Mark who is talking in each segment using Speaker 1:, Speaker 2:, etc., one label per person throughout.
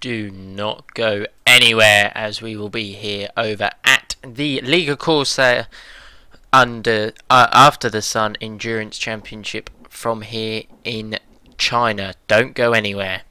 Speaker 1: do not go anywhere, as we will be here over at the Lega Corsa after the Sun Endurance Championship from here in China. Don't go anywhere.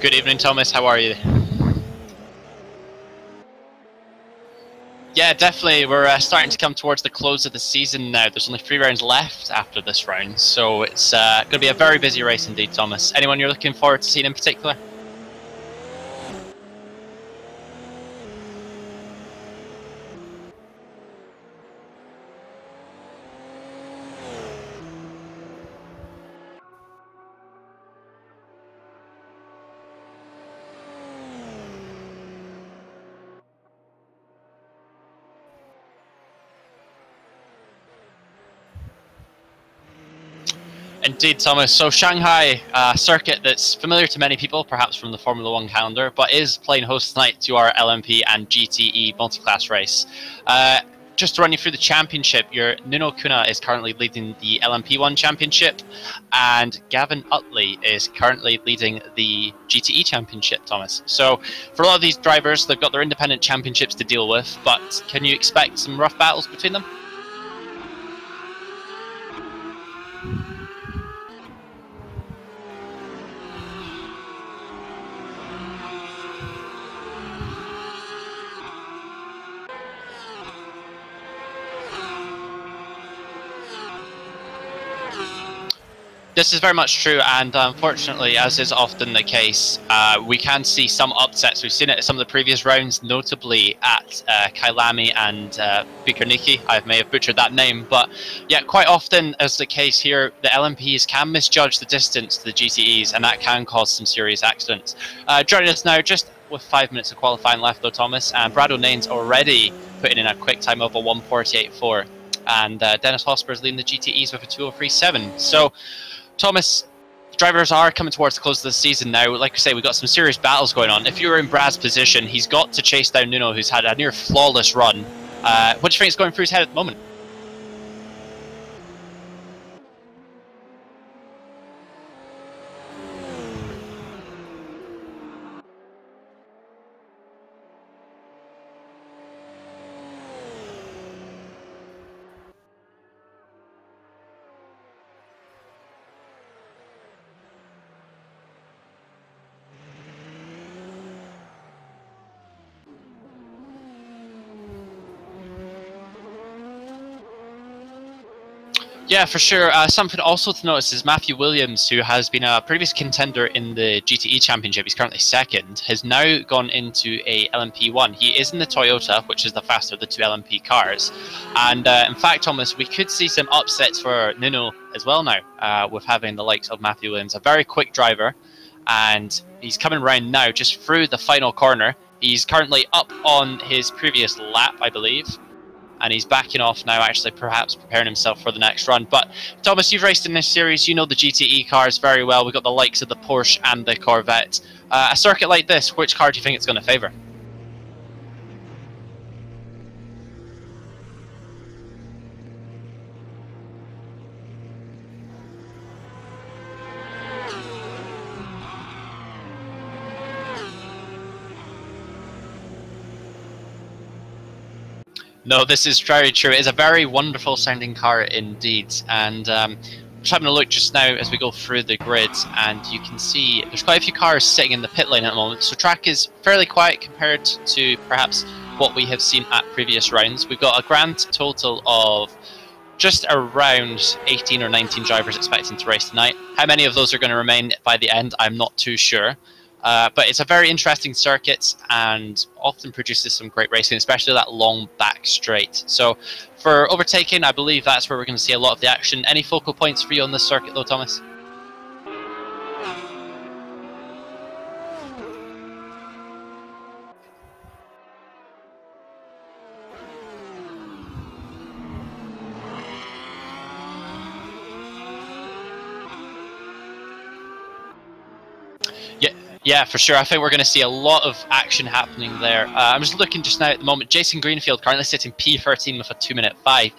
Speaker 2: Good evening, Thomas. How are you? Yeah, definitely. We're starting to come towards the close of the season now. There's only 3 rounds left after this round, so it's going to be a very busy race indeed, Thomas. Anyone you're looking forward to seeing in particular? Indeed, Thomas. So Shanghai, a circuit that's familiar to many people, perhaps from the Formula 1 calendar, but is playing host tonight to our LMP and GTE multi-class race. Just to run you through the championship, your Nuno Kuna is currently leading the LMP1 championship, and Gavin Utley is currently leading the GTE championship, Thomas. So for a lot of these drivers, they've got their independent championships to deal with, but can you expect some rough battles between them? This is very much true, and unfortunately, as is often the case, we can see some upsets. We've seen it at some of the previous rounds, notably at Kailami and Bikerniki. I may have butchered that name, but yeah, quite often, as the case here, the LMPs can misjudge the distance to the GTEs, and that can cause some serious accidents. Joining us now, just with 5 minutes of qualifying left, though, Thomas, and Brad O'Nane's already putting in a quick time of a 1:48.4, and Dennis Hosper is leading the GTEs with a 2:03.7. So, Thomas, drivers are coming towards the close of the season now. Like I say, we've got some serious battles going on. If you were in Brad's position, he's got to chase down Nuno, who's had a near flawless run. What do you think is going through his head at the moment? Yeah, for sure. Something also to notice is Matthew Williams, who has been a previous contender in the GTE Championship, he's currently second, has now gone into a LMP1. He is in the Toyota, which is the faster of the two LMP cars. And in fact, Thomas, we could see some upsets for Nuno as well now, with having the likes of Matthew Williams, a very quick driver. And he's coming around now just through the final corner. He's currently up on his previous lap, I believe. And he's backing off now, actually, perhaps preparing himself for the next run. But, Thomas, you've raced in this series. You know the GTE cars very well. We've got the likes of the Porsche and the Corvette. A circuit like this, which car do you think it's going to favour? No, this is very true. It is a very wonderful sounding car indeed. And just having a look just now as we go through the grid, and you can see there's quite a few cars sitting in the pit lane at the moment. So track is fairly quiet compared to perhaps what we have seen at previous rounds. We've got a grand total of just around 18 or 19 drivers expecting to race tonight. How many of those are going to remain by the end, I'm not too sure. But it's a very interesting circuit and often produces some great racing, especially that long back straight. So for overtaking, I believe that's where we're going to see a lot of the action. Any focal points for you on this circuit though, Thomas? Yeah, for sure. I think we're going to see a lot of action happening there. I'm just looking just now at the moment. Jason Greenfield currently sitting P13 with a 2:05.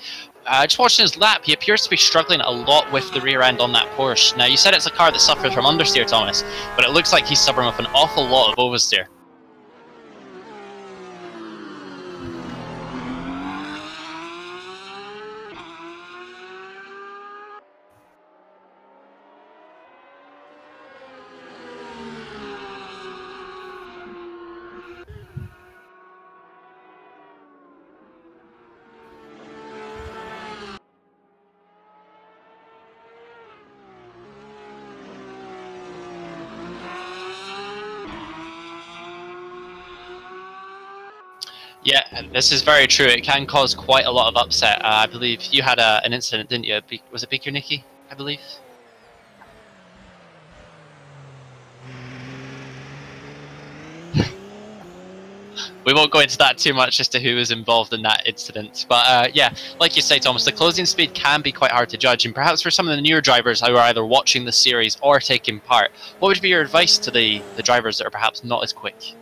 Speaker 2: Just watching his lap, he appears to be struggling a lot with the rear end on that Porsche. Now, you said it's a car that suffers from understeer, Thomas, but it looks like he's suffering with an awful lot of oversteer. Yeah, this is very true. It can cause quite a lot of upset. I believe you had an incident, didn't you? Was it Baker Nicky, I believe? We won't go into that too much as to who was involved in that incident. But yeah, like you say, Thomas, the closing speed can be quite hard to judge. And perhaps for some of the newer drivers who are either watching the series or taking part, what would be your advice to the drivers that are perhaps not as quick?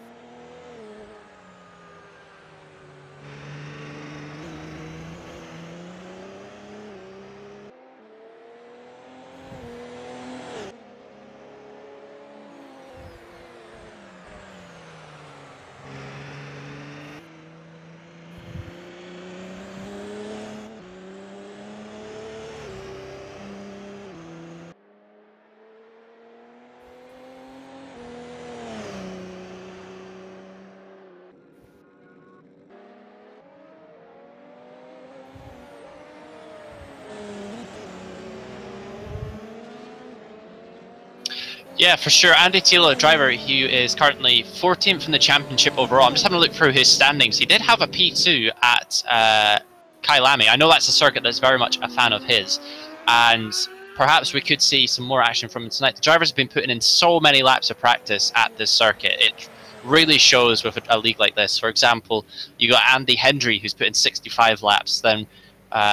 Speaker 2: Yeah, for sure. Andy Tilo, driver, he is currently 14th in the championship overall. I'm just having a look through his standings. He did have a P2 at Kailami. I know that's a circuit that's very much a fan of his. And perhaps we could see some more action from him tonight. The drivers have been putting in so many laps of practice at this circuit. It really shows with a league like this. For example, you got Andy Hendry, who's put in 65 laps. Then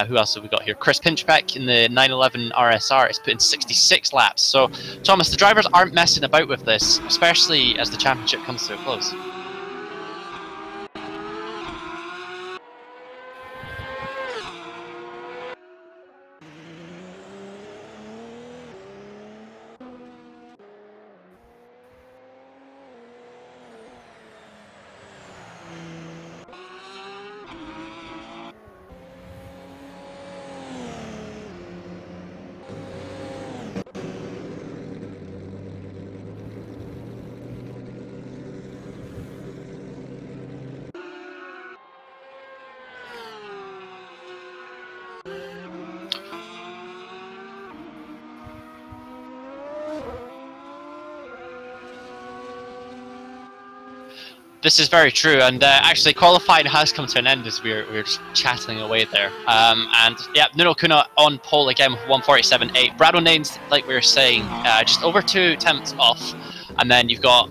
Speaker 2: Who else have we got here? Chris Pinchbeck in the 911 RSR is putting 66 laps. So, Thomas, the drivers aren't messing about with this, especially as the championship comes to a close. This is very true, and actually qualifying has come to an end as we're just chatting away there. And yeah, Nuno Kuna on pole again with 147.8. Brad O'Nane's, like we were saying, just over 2 tenths off. And then you've got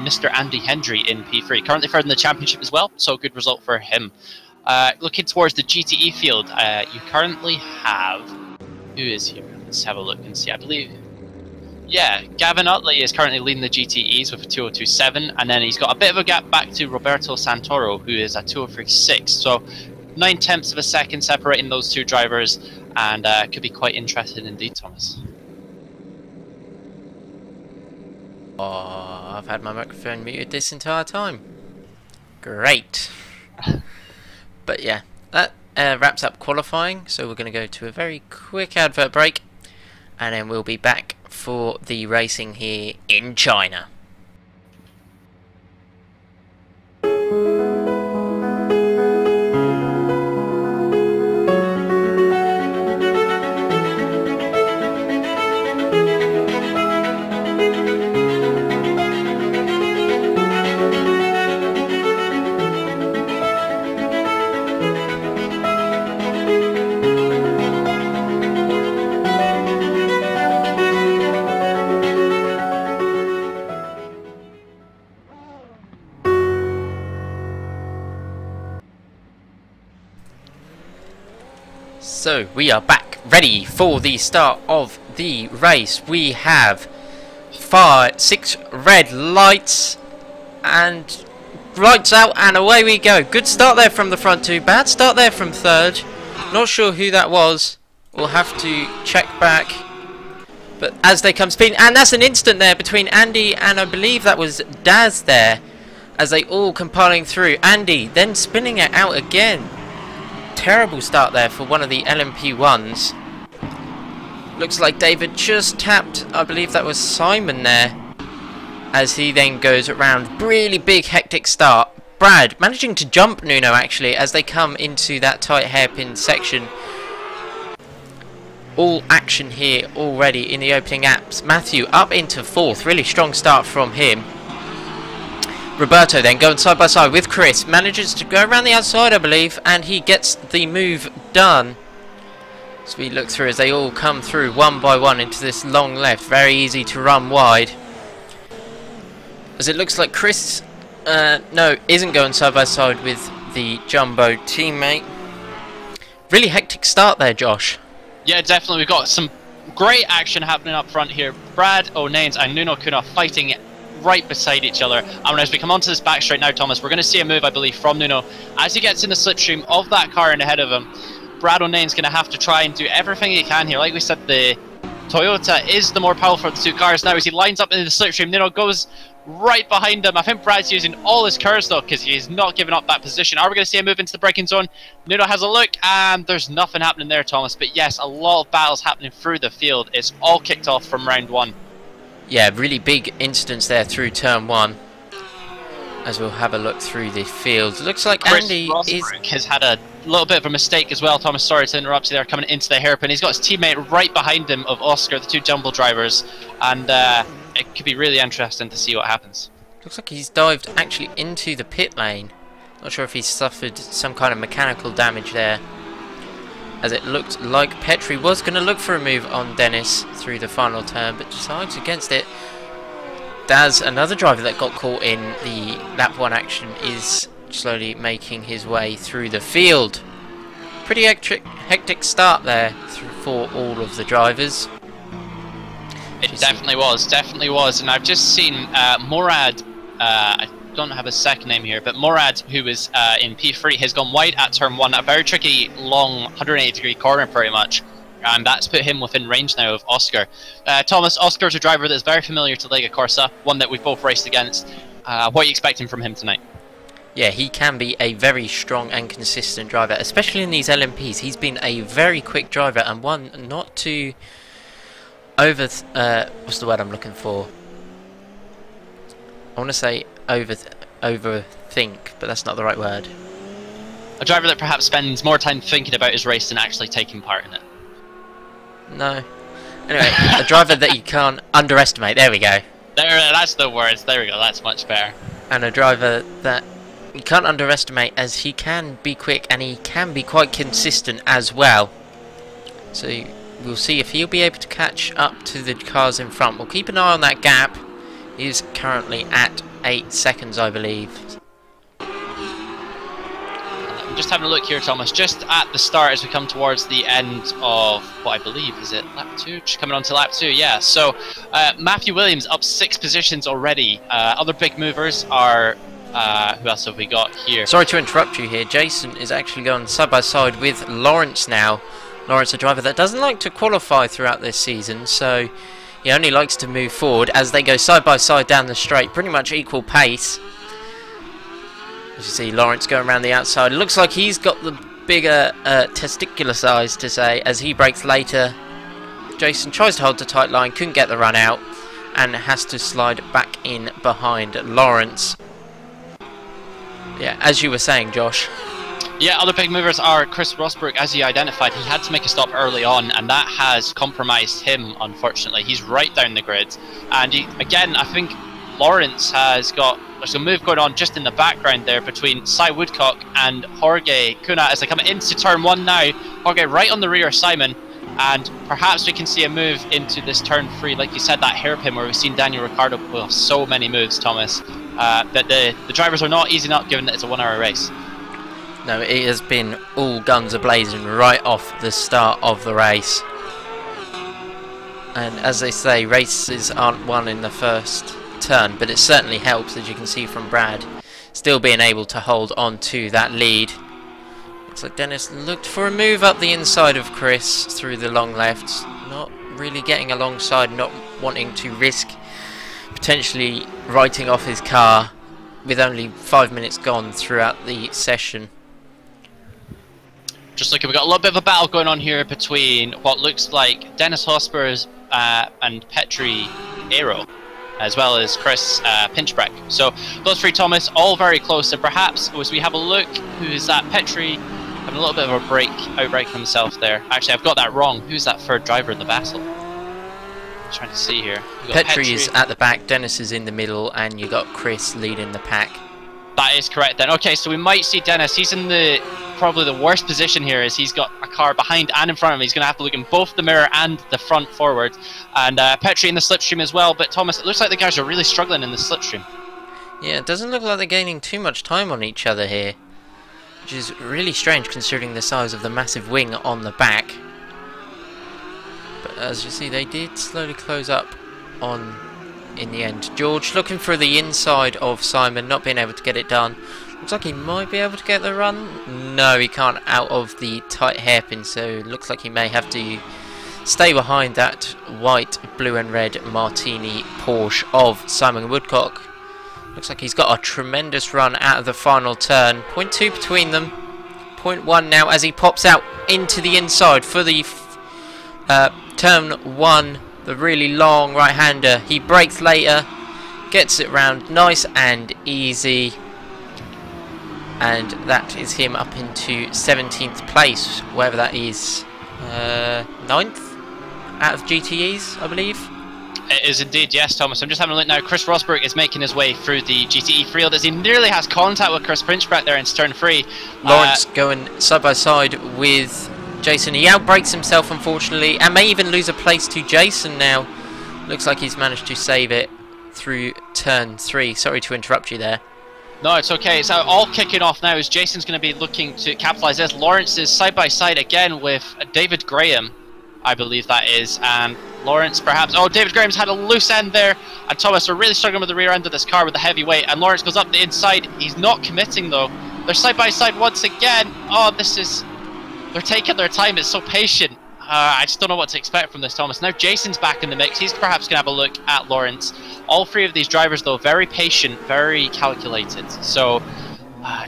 Speaker 2: Mr. Andy Hendry in P3, currently third in the championship as well, so a good result for him. Looking towards the GTE field, you currently have... Who is here? Let's have a look and see. I believe... Yeah, Gavin Utley is currently leading the GTEs with a 2:02.7, and then he's got a bit of a gap back to Roberto Santoro, who is a 2:03.6. So 9 tenths of a second separating those two drivers, and could be quite interesting indeed, Thomas.
Speaker 1: Oh, I've had my microphone muted this entire time. Great. But yeah, that wraps up qualifying, so we're going to go to a very quick advert break, and then we'll be back for the racing here in China. So we are back ready for the start of the race. We have 6 red lights and lights out, and away we go. Good start there from the front two, bad start there from third. Not sure who that was, we'll have to check back. But as they come speeding, and that's an instant there between Andy and I believe that was Daz there, as they all compiling through. Andy then spinning it out again. Terrible start there for one of the LMP1s. Looks like David just tapped, I believe that was Simon there, as he then goes around. Really big hectic start. Brad managing to jump Nuno actually as they come into that tight hairpin section. All action here already in the opening apps. Matthew up into 4th, really strong start from him. Roberto then going side by side with Chris, manages to go around the outside I believe, and he gets the move done. So we look through as they all come through one by one into this long left, very easy to run wide. As it looks like Chris, no, isn't going side by side with the Jumbo teammate. Really hectic start there, Josh.
Speaker 2: Yeah, definitely. We've got some great action happening up front here. Brad O'Nanes and Nuno Kuna fighting right beside each other. And as we come onto this back straight now, Thomas, we're going to see a move, I believe, from Nuno. As he gets in the slipstream of that car in ahead of him, Brad O'Nane's going to have to try and do everything he can here. Like we said, the Toyota is the more powerful of the two cars now. As he lines up into the slipstream, Nuno goes right behind him. I think Brad's using all his curves though, because he's not giving up that position. Are we going to see a move into the braking zone? Nuno has a look, and there's nothing happening there, Thomas. But yes, a lot of battles happening through the field. It's all kicked off from round 1.
Speaker 1: Yeah, really big incidents there through turn 1. As we'll have a look through the field. Looks like
Speaker 2: Chris
Speaker 1: Andy
Speaker 2: has had a little bit of a mistake as well. Thomas, sorry to interrupt you there, coming into the hairpin. He's got his teammate right behind him of Oscar, the two jumbo drivers, and it could be really interesting to see what happens.
Speaker 1: Looks like he's dived actually into the pit lane. Not sure if he's suffered some kind of mechanical damage there, as it looked like Petri was going to look for a move on Dennis through the final turn, but decides against it. Daz, another driver that got caught in the lap 1 action, is slowly making his way through the field. pretty hectic start there for all of the drivers.
Speaker 2: It definitely was, and I've just seen Morad, I don't have a second name here, but Morad, who was in P3, has gone wide at turn 1, a very tricky, long, 180-degree corner pretty much, and that's put him within range now of Oscar. Thomas, Oscar's a driver that's very familiar to Lega Corsa, one that we've both raced against. What are you expecting from him tonight?
Speaker 1: Yeah, he can be a very strong and consistent driver, especially in these LMPs. He's been a very quick driver and one not to what's the word I'm looking for? I want to say overthink, but that's not the right word.
Speaker 2: A driver that perhaps spends more time thinking about his race than actually taking part in it.
Speaker 1: No. Anyway, a driver that you can't underestimate. There we go.
Speaker 2: That's the words. There we go. That's much better.
Speaker 1: And a driver that you can't underestimate, as he can be quick and he can be quite consistent as well. So we'll see if he'll be able to catch up to the cars in front. We'll keep an eye on that gap. He's currently at 8 seconds, I believe.
Speaker 2: I'm just having a look here, Thomas. Just at the start, as we come towards the end of what I believe is it lap 2, just coming on to lap 2. Yeah. So Matthew Williams up 6 positions already. Other big movers are. Who else have we got here?
Speaker 1: Sorry to interrupt you here. Jason is actually going side by side with Lawrence now. Lawrence, a driver that doesn't like to qualify throughout this season, so he only likes to move forward as they go side by side down the straight, pretty much equal pace. As you see, Lawrence going around the outside. It looks like he's got the bigger testicular size, to say, as he brakes later. Jason tries to hold the tight line, couldn't get the run out, and has to slide back in behind Lawrence. Yeah, as you were saying, Josh.
Speaker 2: Yeah, other big movers are Chris Rosberg, as he identified. He had to make a stop early on, and that has compromised him, unfortunately. He's right down the grid. And again, I think Lawrence has got... There's a move going on just in the background there between Cy Woodcock and Jorge Cunha as they come into turn 1 now. Jorge right on the rear of Simon. And perhaps we can see a move into this turn 3, like you said, that hairpin where we've seen Daniel Ricciardo pull off so many moves, Thomas. That the drivers are not easing up, given that it's a 1-hour race.
Speaker 1: No, it has been all guns a-blazing right off the start of the race. And as they say, races aren't won in the first turn, but it certainly helps, as you can see from Brad, still being able to hold on to that lead. Looks like Dennis looked for a move up the inside of Chris through the long left, not really getting alongside, not wanting to risk potentially writing off his car with only 5 minutes gone throughout the session.
Speaker 2: Just looking, we've got a little bit of a battle going on here between what looks like Dennis Hosper's and Petri Aero, as well as Chris Pinchbeck. So those three, Thomas, all very close. And perhaps as we have a look, who is that? Petri having a little bit of a outbreak himself there. Actually, I've got that wrong. Who's that third driver in the battle? I'm trying to see here.
Speaker 1: Petri is at the back, Dennis is in the middle, and you got Chris leading the pack.
Speaker 2: That is correct then. Okay, so we might see Dennis. He's in probably the worst position here, as he's got a car behind and in front of him. He's going to have to look in both the mirror and the front forward. And Petri in the slipstream as well. But Thomas, it looks like the guys are really struggling in the slipstream.
Speaker 1: Yeah, it doesn't look like they're gaining too much time on each other here, which is really strange considering the size of the massive wing on the back. But as you see, they did slowly close up on in the end. George looking for the inside of Simon, not being able to get it done. Looks like he might be able to get the run. No, he can't out of the tight hairpin, so it looks like he may have to stay behind that white, blue and red Martini Porsche of Simon Woodcock. Looks like he's got a tremendous run out of the final turn. 0.2 between them. 0.1 now as he pops out into the inside for the turn 1. The really long right-hander. He brakes later, gets it round nice and easy, and that is him up into 17th place, wherever that is, 9th out of GTEs, I believe.
Speaker 2: It is indeed, yes, Thomas. I'm just having a look now. Chris Rosberg is making his way through the GTE field as he nearly has contact with Chris Pinchbeck there in turn 3.
Speaker 1: Lawrence going side by side with Jason. He outbrakes himself, unfortunately, and may even lose a place to Jason now. Looks like he's managed to save it through turn 3. Sorry to interrupt you there.
Speaker 2: No, it's okay. It's all kicking off now as Jason's going to be looking to capitalise this. Lawrence is side by side again with David Graham, I believe that is, and Lawrence perhaps... Oh, David Graham's had a loose end there, and Thomas are really struggling with the rear end of this car with the heavy weight, and Lawrence goes up the inside. He's not committing though. They're side by side once again. Oh, this is... They're taking their time. It's so patient. I just don't know what to expect from this, Thomas. Now Jason's back in the mix. He's perhaps going to have a look at Lawrence. All three of these drivers, though, very patient, very calculated. So,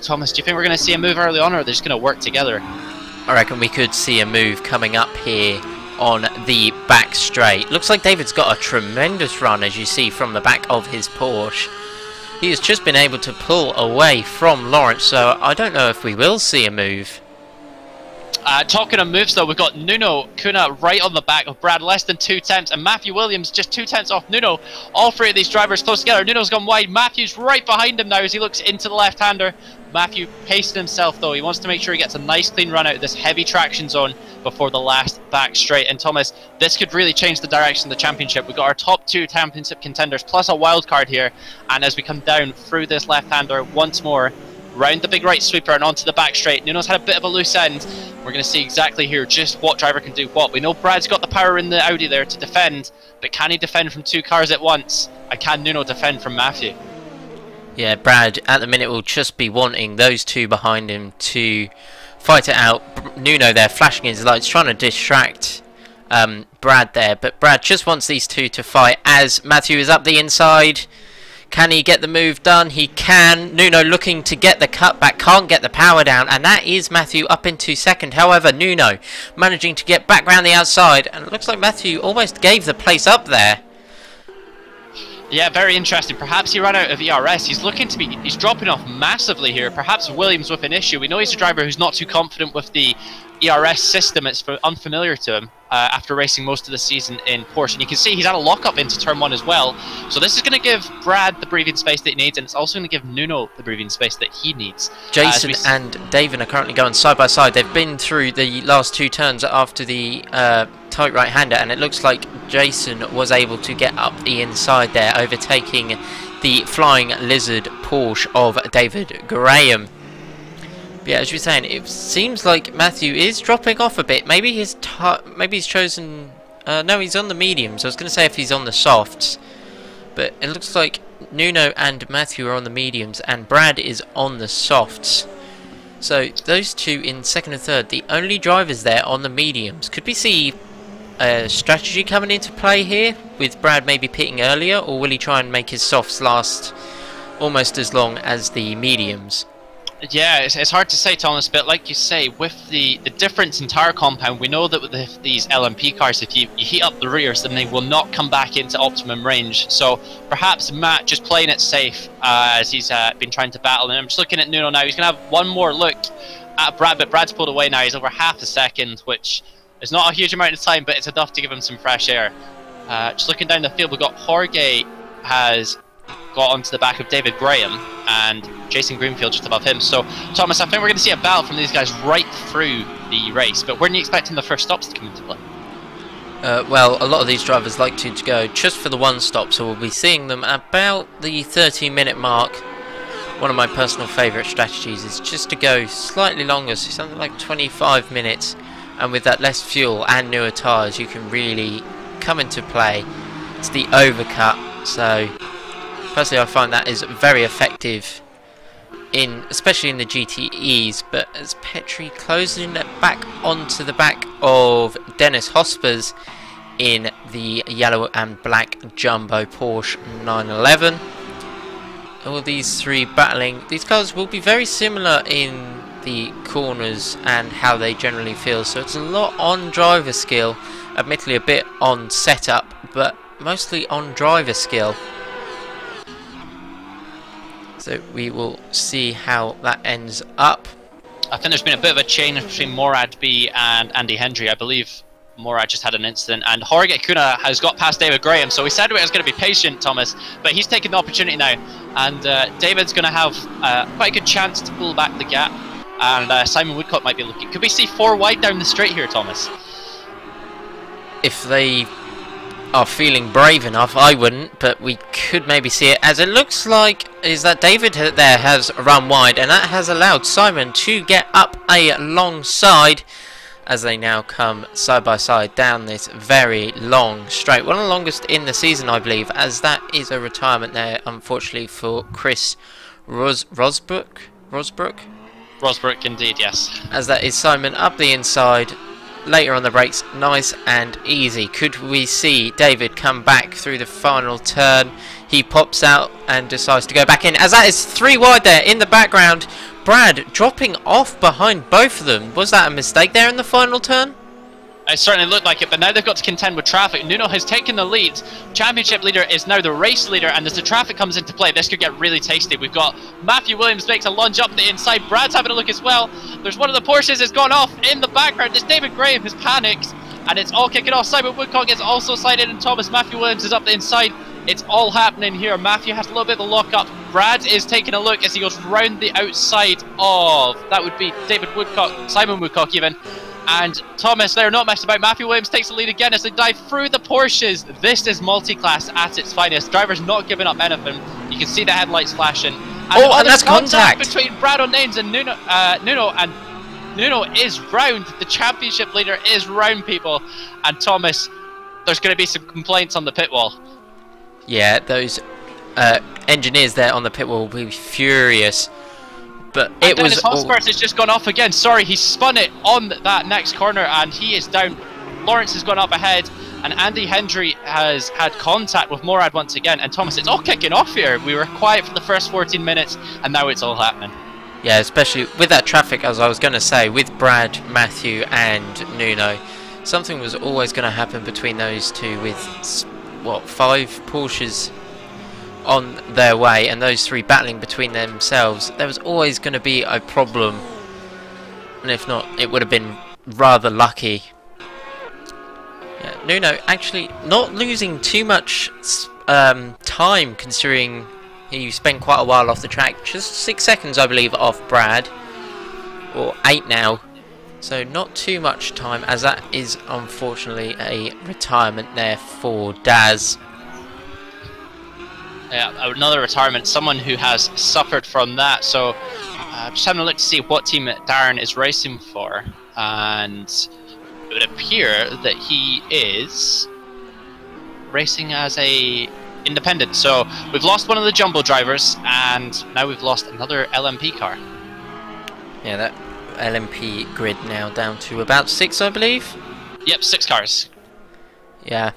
Speaker 2: Thomas, do you think we're going to see a move early on, or are they just going to work together?
Speaker 1: I reckon we could see a move coming up here on the back straight. Looks like David's got a tremendous run, as you see from the back of his Porsche. He has just been able to pull away from Lawrence, so I don't know if we will see a move.
Speaker 2: Talking of moves, though, we've got Nuno Kuna right on the back of Brad, less than 2 tenths, and Matthew Williams just 2 tenths off Nuno. All three of these drivers close together. Nuno's gone wide. Matthew's right behind him now as he looks into the left-hander. Matthew pacing himself, though. He wants to make sure he gets a nice, clean run out of this heavy traction zone before the last back straight. And Thomas, this could really change the direction of the championship. We've got our top 2 championship contenders plus a wild card here. And as we come down through this left-hander once more, round the big right sweeper and onto the back straight. Nuno's had a bit of a loose end. We're going to see exactly here just what driver can do what. We know Brad's got the power in the Audi there to defend, but can he defend from 2 cars at once? And can Nuno defend from Matthew?
Speaker 1: Yeah, Brad at the minute will just be wanting those 2 behind him to fight it out. Nuno there flashing his lights, trying to distract Brad there, but Brad just wants these 2 to fight as Matthew is up the inside. Can he get the move done? He can. Nuno looking to get the cutback, can't get the power down, and that is Matthew up into second. However, Nuno managing to get back round the outside, and it looks like Matthew almost gave the place up there.
Speaker 2: Yeah, very interesting. Perhaps he ran out of ERS. He's looking to be... He's dropping off massively here. Perhaps Williams with an issue. We know he's a driver who's not too confident with the ERS system. It's unfamiliar to him after racing most of the season in Porsche. And you can see he's had a lock-up into turn 1 as well. So this is going to give Brad the breathing space that he needs, and it's also going to give Nuno the breathing space that he needs.
Speaker 1: Jason and David are currently going side by side. They've been through the last 2 turns after the tight right-hander, and it looks like Jason was able to get up the inside there, overtaking the Flying Lizard Porsche of David Graham. But yeah, as you were saying, it seems like Matthew is dropping off a bit. Maybe he's chosen... no, he's on the mediums. I was going to say if he's on the softs, but it looks like Nuno and Matthew are on the mediums, and Brad is on the softs. So those 2 in second and third, the only drivers there on the mediums. Could we see a strategy coming into play here, with Brad maybe pitting earlier, or will he try and make his softs last almost as long as the mediums?
Speaker 2: Yeah, it's hard to say, Thomas, but like you say, with the difference in tyre compound, we know that with these LMP cars, if you heat up the rears, then they will not come back into optimum range. So perhaps Matt just playing it safe as he's been trying to battle. And I'm just looking at Nuno now. He's going to have one more look at Brad, but Brad's pulled away now. He's over half a second, which is not a huge amount of time, but it's enough to give him some fresh air. Just looking down the field, we've got Jorge has got onto the back of David Graham and Jason Greenfield just above him. So, Thomas, I think we're going to see a battle from these guys right through the race, but when are you expecting the first stops to come into play?
Speaker 1: Well, a lot of these drivers like to go just for the 1 stop, so we'll be seeing them about the 30-minute mark. One of my personal favourite strategies is just to go slightly longer, so something like 25 minutes, and with that less fuel and newer tyres, you can really come into play. It's the overcut, so personally I find that is very effective, especially in the GTEs. But as Petri closing back onto the back of Dennis Hospers in the yellow and black jumbo Porsche 911. All these 3 battling. These cars will be very similar in the corners and how they generally feel, so it's a lot on driver skill, admittedly a bit on setup, but mostly on driver skill. So we will see how that ends up.
Speaker 2: I think there's been a bit of a change between Morad B and Andy Hendry. I believe Morad just had an incident, and Jorge Kuna has got past David Graham, so we said we was going to be patient, Thomas, but he's taking the opportunity now, and David's going to have quite a good chance to pull back the gap, and Simon Woodcock might be looking. Could we see 4 wide down the straight here, Thomas?
Speaker 1: If they are feeling brave enough. I wouldn't, but we could maybe see it, as it looks like is that David there has run wide, and that has allowed Simon to get up alongside as they now come side by side down this very long straight, one of the longest in the season, I believe, as that is a retirement there, unfortunately, for Chris Rosbrook,
Speaker 2: indeed, yes.
Speaker 1: as that is Simon up the inside. Later on the brakes, nice and easy. Could we see David come back through the final turn? He pops out and decides to go back in, as that is 3 wide there in the background. Brad dropping off behind both of them. Was that a mistake there in the final turn?
Speaker 2: It certainly looked like it, but now they've got to contend with traffic. Nuno has taken the lead. Championship leader is now the race leader, and as the traffic comes into play, this could get really tasty. We've got Matthew Williams makes a lunge up the inside. Brad's having a look as well. There's one of the Porsches has gone off in the background. This David Graham has panicked, and it's all kicking off. Simon Woodcock is also sliding in. Thomas Matthew Williams is up the inside. It's all happening here. Matthew has a little bit of a lock up. Brad is taking a look as he goes round the outside of, that would be David Woodcock, Simon Woodcock even. And Thomas, they're not messing about. Matthew Williams takes the lead again as they dive through the Porsches. This is multi-class at its finest. Drivers not giving up anything. You can see the headlights flashing.
Speaker 1: And that's contact
Speaker 2: between Brad O'Naines and Nuno. Nuno is round. The championship leader is round, people. And Thomas, there's going to be some complaints on the pit wall.
Speaker 1: Yeah, those engineers there on the pit wall will be furious. But it was.
Speaker 2: Hotspurs has just gone off again. Sorry, he spun it on that next corner and he is down. Lawrence has gone up ahead, and Andy Hendry has had contact with Morad once again. And Thomas, it's all kicking off here. We were quiet for the first 14 minutes, and now it's all happening. Yeah,
Speaker 1: especially with that traffic, as I was going to say, with Brad, Matthew, and Nuno. Something was always going to happen between those two with, what, 5 Porsches on their way, and those 3 battling between themselves. There was always going to be a problem, and if not, it would have been rather lucky. Yeah, Nuno actually not losing too much time, considering he spent quite a while off the track. Just 6 seconds, I believe, off Brad, or 8 now. So not too much time, as that is unfortunately a retirement there for Daz.
Speaker 2: Yeah, another retirement, someone who has suffered from that. So just having a look to see what team Darren is racing for, and it would appear that he is racing as a independent. So we've lost one of the jumbo drivers, and now we've lost another LMP car.
Speaker 1: Yeah, that LMP grid now down to about 6, I believe.
Speaker 2: Yep, 6 cars.
Speaker 1: Yeah.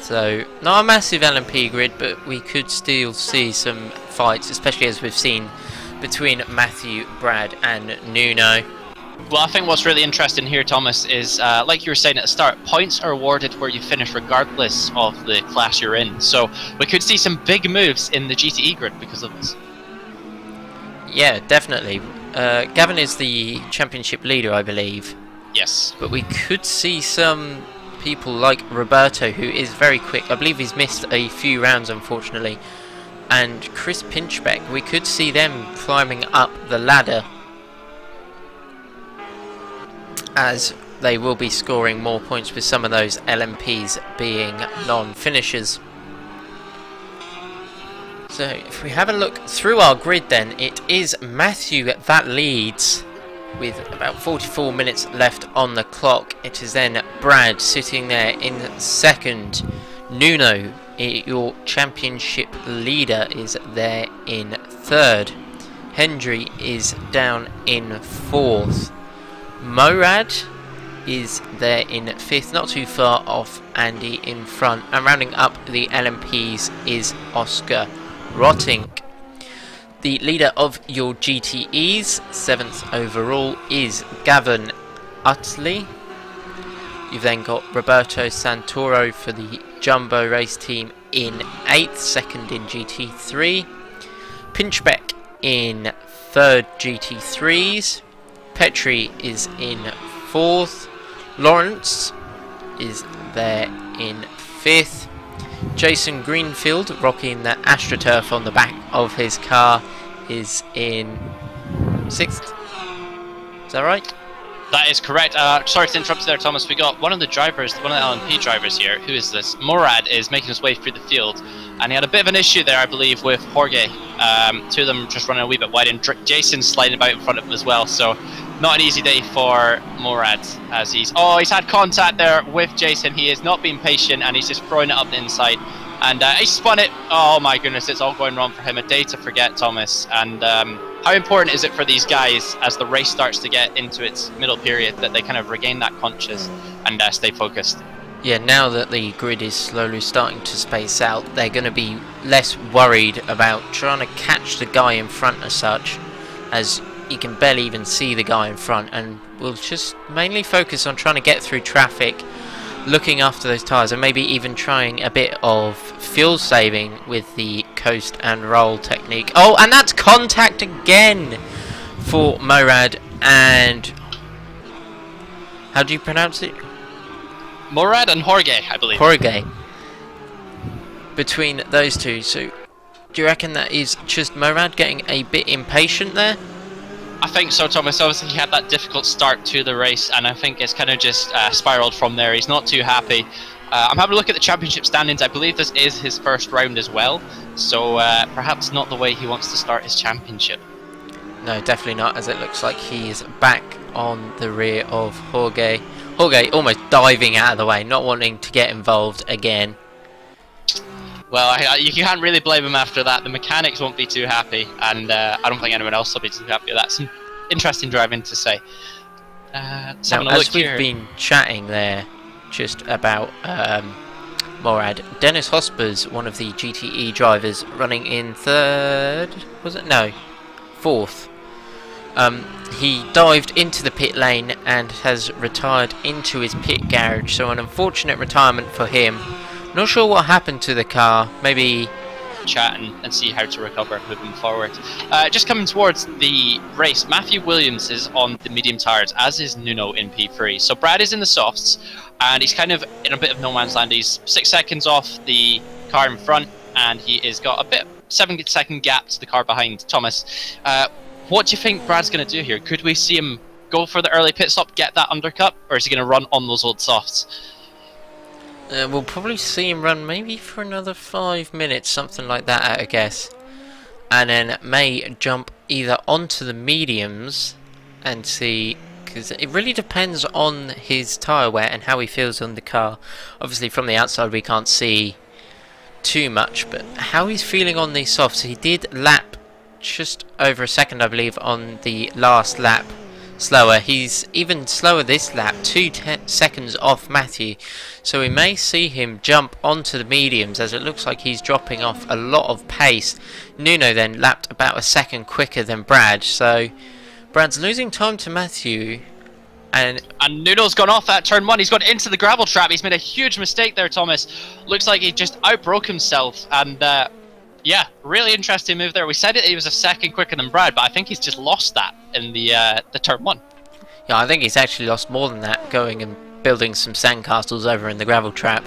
Speaker 1: So, not a massive LMP grid, but we could still see some fights, especially as we've seen between Matthew, Brad and Nuno.
Speaker 2: Well, I think what's really interesting here, Thomas, is like you were saying at the start, points are awarded where you finish regardless of the class you're in. So we could see some big moves in the GTE grid because of this.
Speaker 1: Yeah, definitely. Gavin is the championship leader, I believe.
Speaker 2: Yes.
Speaker 1: But we could see some people like Roberto, who is very quick. I believe he's missed a few rounds, unfortunately. And Chris Pinchbeck, we could see them climbing up the ladder, as they will be scoring more points with some of those LMPs being non-finishers. So if we have a look through our grid, then it is Matthew that leads with about 44 minutes left on the clock. It is then Brad sitting there in second. Nuno, your championship leader, is there in third. Hendry is down in fourth. Morad is there in fifth, not too far off Andy in front. And rounding up the LMPs is Oscar Rottink. The leader of your GTEs, 7th overall, is Gavin Utley. You've then got Roberto Santoro for the Jumbo race team in 8th, second in GT3. Pinchbeck in 3rd GT3s. Petri is in 4th. Lawrence is there in 5th. Jason Greenfield, rocking the AstroTurf on the back of his car, is in 6th. Is that right?
Speaker 2: That is correct. Sorry to interrupt you there, Thomas. We got one of the drivers, one of the LMP drivers here. Who is this? Morad is making his way through the field, and he had a bit of an issue there, I believe, with Jorge. Two of them just running a wee bit wide, and Jason's sliding about in front of him as well. So, not an easy day for Morad, as he's had contact there with Jason. He is not being patient, and he's just throwing it up the inside. And he spun it. Oh my goodness, it's all going wrong for him. A day to forget, Thomas. And how important is it for these guys as the race starts to get into its middle period that they kind of regain that conscious and stay focused?
Speaker 1: Yeah, now that the grid is slowly starting to space out, they're going to be less worried about trying to catch the guy in front as such, as you can barely even see the guy in front, and we'll just mainly focus on trying to get through traffic, looking after those tyres, and maybe even trying a bit of fuel saving with the coast and roll technique. Oh, and that's contact again for Morad and... how do you pronounce it?
Speaker 2: Morad and Jorge, I believe.
Speaker 1: Jorge. Between those two, so do you reckon that is just Morad getting a bit impatient there?
Speaker 2: I think so, Thomas. Obviously, he had that difficult start to the race, and I think it's kind of just spiraled from there. He's not too happy. I'm having a look at the championship standings. I believe this is his first round as well, so perhaps not the way he wants to start his championship.
Speaker 1: No, definitely not, as it looks like he's back on the rear of Jorge. Jorge almost diving out of the way, not wanting to get involved again.
Speaker 2: Well, you can't really blame him after that. The mechanics won't be too happy, and I don't think anyone else will be too happy with that. Some interesting driving to say.
Speaker 1: Now, as we've been chatting there just about Morad, Dennis Hosper's one of the GTE drivers running in third, was it? No, fourth. He dived into the pit lane and has retired into his pit garage, so an unfortunate retirement for him. Not sure what happened to the car. Maybe
Speaker 2: chat and see how to recover moving forward. Just coming towards the race, Matthew Williams is on the medium tyres, as is Nuno in P3. So Brad is in the softs, and he's kind of in a bit of no man's land. He's 6 seconds off the car in front, and he has got a bit 7-second gap to the car behind. Thomas, what do you think Brad's going to do here? Could we see him go for the early pit stop, get that undercut, or is he going to run on those old softs?
Speaker 1: We'll probably see him run maybe for another 5 minutes, something like that, I guess. And then may jump either onto the mediums and see, because it really depends on his tyre wear and how he feels on the car. Obviously from the outside we can't see too much, but how he's feeling on these softs. He did lap just over a second, I believe, on the last lap slower. He's even slower this lap, 2 seconds off Matthew, so we may see him jump onto the mediums, as it looks like he's dropping off a lot of pace. Nuno then lapped about a second quicker than Brad, so Brad's losing time to Matthew, and
Speaker 2: Nuno's gone off that turn 1. He's gone into the gravel trap. He's made a huge mistake there, Thomas. Looks like he just outbroke himself, and yeah, really interesting move there. We said he was a second quicker than Brad, but I think he's just lost that in the turn 1.
Speaker 1: Yeah, I think he's actually lost more than that, going and building some sandcastles over in the gravel trap.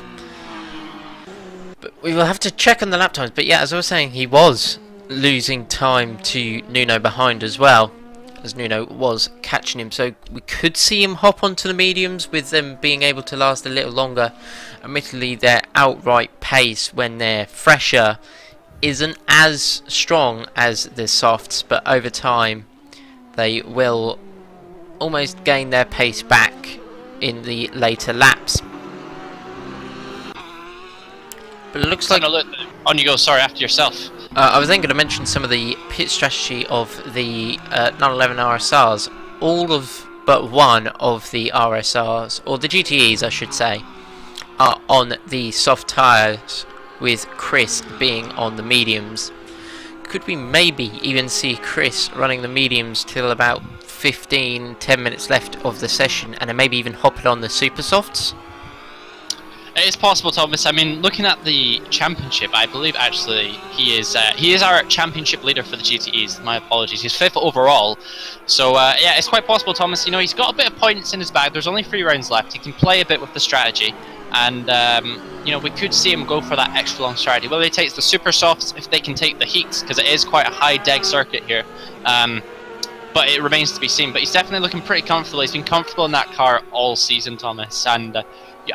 Speaker 1: But we will have to check on the lap times. But yeah, as I was saying, he was losing time to Nuno behind as well, as Nuno was catching him. So we could see him hop onto the mediums, with them being able to last a little longer. Admittedly, their outright pace when they're fresher isn't as strong as the softs, but over time they will almost gain their pace back in the later laps. But it looks like...
Speaker 2: On you go, sorry, after yourself.
Speaker 1: I was then going to mention some of the pit strategy of the 911 RSRs. All of but one of the RSRs, or the GTEs I should say, are on the soft tyres, with Chris being on the mediums. Could we maybe even see Chris running the mediums till about 10 minutes left of the session, and then maybe even hop it on the super softs?
Speaker 2: It is possible, Thomas. I mean, looking at the championship, I believe actually he is our championship leader for the GTEs. My apologies. He's 5th overall. So yeah, it's quite possible, Thomas. You know, he's got a bit of points in his bag. There's only 3 rounds left. He can play a bit with the strategy, and you know, we could see him go for that extra long strategy. Whether he takes the super softs, if they can take the heats, because it is quite a high deg circuit here. but it remains to be seen. But he's definitely looking pretty comfortable. He's been comfortable in that car all season, Thomas, and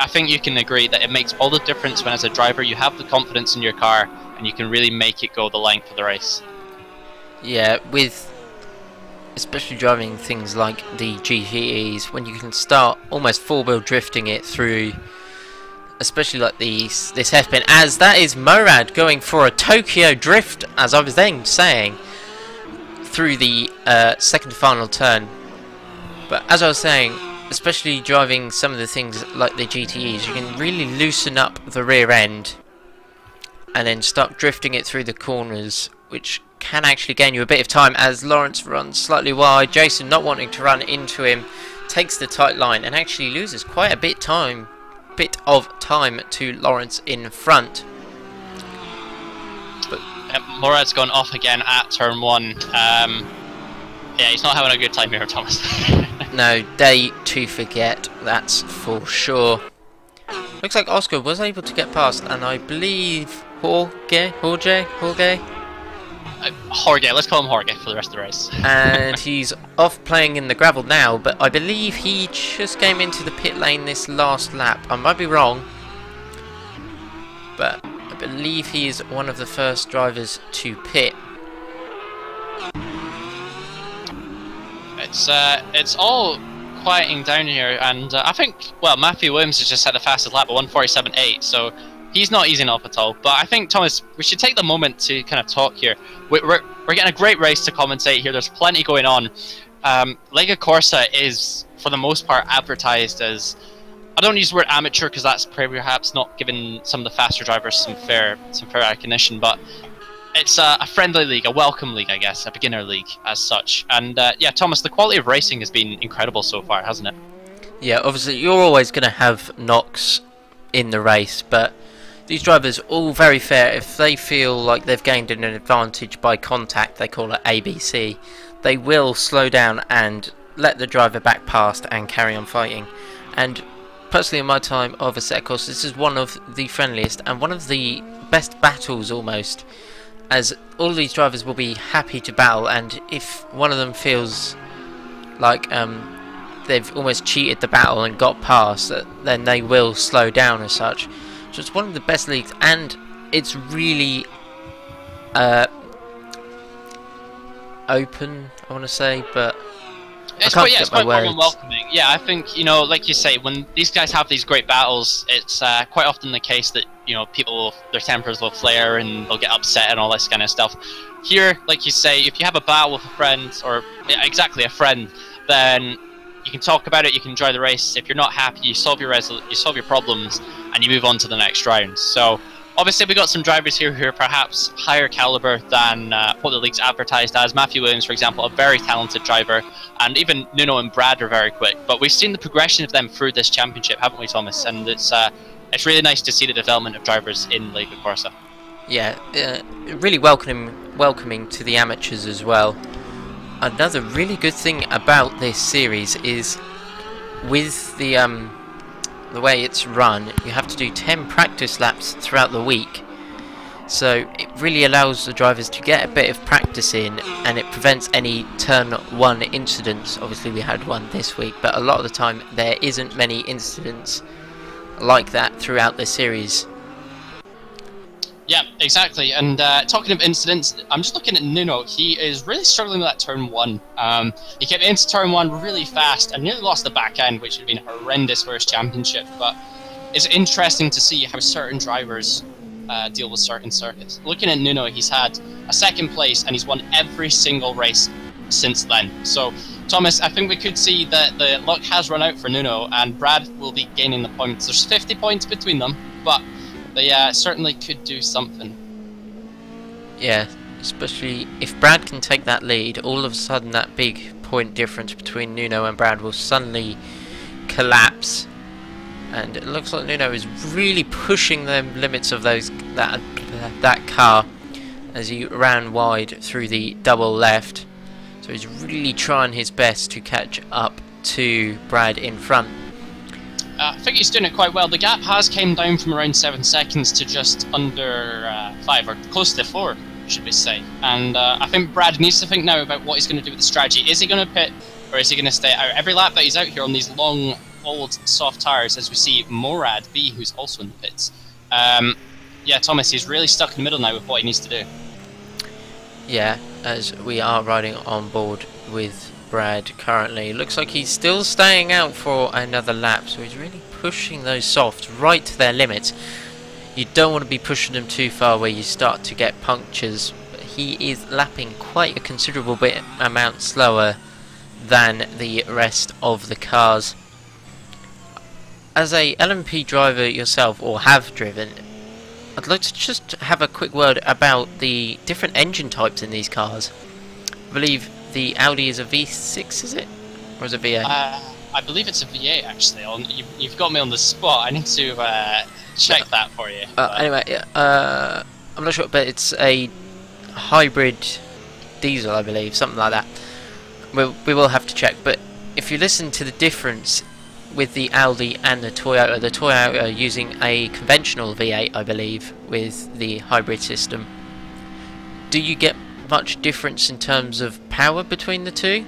Speaker 2: I think you can agree that it makes all the difference when, as a driver, you have the confidence in your car and you can really make it go the length of the race.
Speaker 1: Yeah, with especially driving things like the GTEs, when you can start almost four-wheel drifting it through, especially like this hairpin, as that is Morad going for a Tokyo drift, as I was then saying, through the second final turn. But as I was saying, especially driving some of the things like the GTEs, you can really loosen up the rear end and then start drifting it through the corners, which can actually gain you a bit of time, as Lawrence runs slightly wide. Jason, not wanting to run into him, takes the tight line and actually loses quite a bit of time to Lawrence in front. But
Speaker 2: Morad's gone off again at turn 1. Yeah, he's not having a good time here, Thomas.
Speaker 1: No, day to forget, that's for sure. Looks like Oscar was able to get past, and I believe Jorge,
Speaker 2: let's call him Jorge for the rest of the race.
Speaker 1: And he's off playing in the gravel now, but I believe he just came into the pit lane this last lap. I might be wrong, but I believe he is one of the first drivers to pit.
Speaker 2: It's all quieting down here, and I think, well, Matthew Williams has just had the fastest lap at 1:47.8, so he's not easing off at all. But I think, Thomas, we should take the moment to kind of talk here. We're getting a great race to commentate here. There's plenty going on. Lega Corsa is, for the most part, advertised as, I don't use the word amateur because that's perhaps not giving some of the faster drivers some fair recognition, but it's a friendly league, a welcome league, I guess, a beginner league as such. And yeah, Thomas, the quality of racing has been incredible so far, hasn't it?
Speaker 1: Yeah, obviously you're always going to have knocks in the race, but these drivers all very fair. If they feel like they've gained an advantage by contact, they call it ABC, they will slow down and let the driver back past and carry on fighting. And personally, in my time of a set course, this is one of the friendliest and one of the best battles almost, as all of these drivers will be happy to battle, and if one of them feels like they've almost cheated the battle and got past, then they will slow down as such. So it's one of the best leagues, and it's really open, I want to say, but
Speaker 2: it's quite warm and welcoming. Yeah, I think, you know, like you say, when these guys have these great battles, it's quite often the case that, you know, people, their tempers will flare and they'll get upset and all this kind of stuff. Here, like you say, if you have a battle with a friend, or exactly a friend, then you can talk about it, you can enjoy the race. If you're not happy, you solve your problems and you move on to the next round. So obviously we got some drivers here who are perhaps higher caliber than what the league's advertised as. Matthew Williams, for example, a very talented driver, and even Nuno and Brad are very quick. But we've seen the progression of them through this championship, haven't we, Thomas? And it's really nice to see the development of drivers in Lega Corsa.
Speaker 1: Yeah, really welcoming to the amateurs as well. Another really good thing about this series is with the way it's run, you have to do 10 practice laps throughout the week. So it really allows the drivers to get a bit of practice in, and it prevents any turn 1 incidents. Obviously we had one this week, but a lot of the time there isn't many incidents like that throughout the series.
Speaker 2: Yeah, exactly. And talking of incidents, I'm just looking at Nuno. He is really struggling with that turn 1. He came into turn 1 really fast and nearly lost the back end, which would have been horrendous for his championship. But it's interesting to see how certain drivers deal with certain circuits. Looking at Nuno, he's had a 2nd place and he's won every single race since then. So, Thomas, I think we could see that the luck has run out for Nuno, and Brad will be gaining the points. There's 50 points between them, but they certainly could do something.
Speaker 1: Yeah, especially if Brad can take that lead, all of a sudden that big point difference between Nuno and Brad will suddenly collapse. And it looks like Nuno is really pushing the limits of that car as he ran wide through the double left. So he's really trying his best to catch up to Brad in front.
Speaker 2: I think he's doing it quite well. The gap has came down from around 7 seconds to just under 5, or close to 4, should we say. And I think Brad needs to think now about what he's going to do with the strategy. Is he going to pit, or is he going to stay out? Every lap that he's out here on these long, old, soft tyres, as we see Morad B, who's also in the pits. Yeah, Thomas, he's really stuck in the middle now with what he needs to do.
Speaker 1: Yeah, as we are riding on board with Brad currently. Looks like he's still staying out for another lap, so he's really pushing those softs right to their limits. You don't want to be pushing them too far where you start to get punctures. But he is lapping quite a considerable amount slower than the rest of the cars. As a LMP driver yourself, or have driven, I'd like to just have a quick word about the different engine types in these cars. I believe the Audi is a V6, is it? Or is it V8?
Speaker 2: I believe it's a V8 actually. You've got me on the spot. I need to check that for you.
Speaker 1: Anyway, I'm not sure, but it's a hybrid diesel, I believe, something like that. We will have to check, but if you listen to the difference with the Audi and the Toyota using a conventional V8, I believe, with the hybrid system, do you get much difference in terms of power between the two?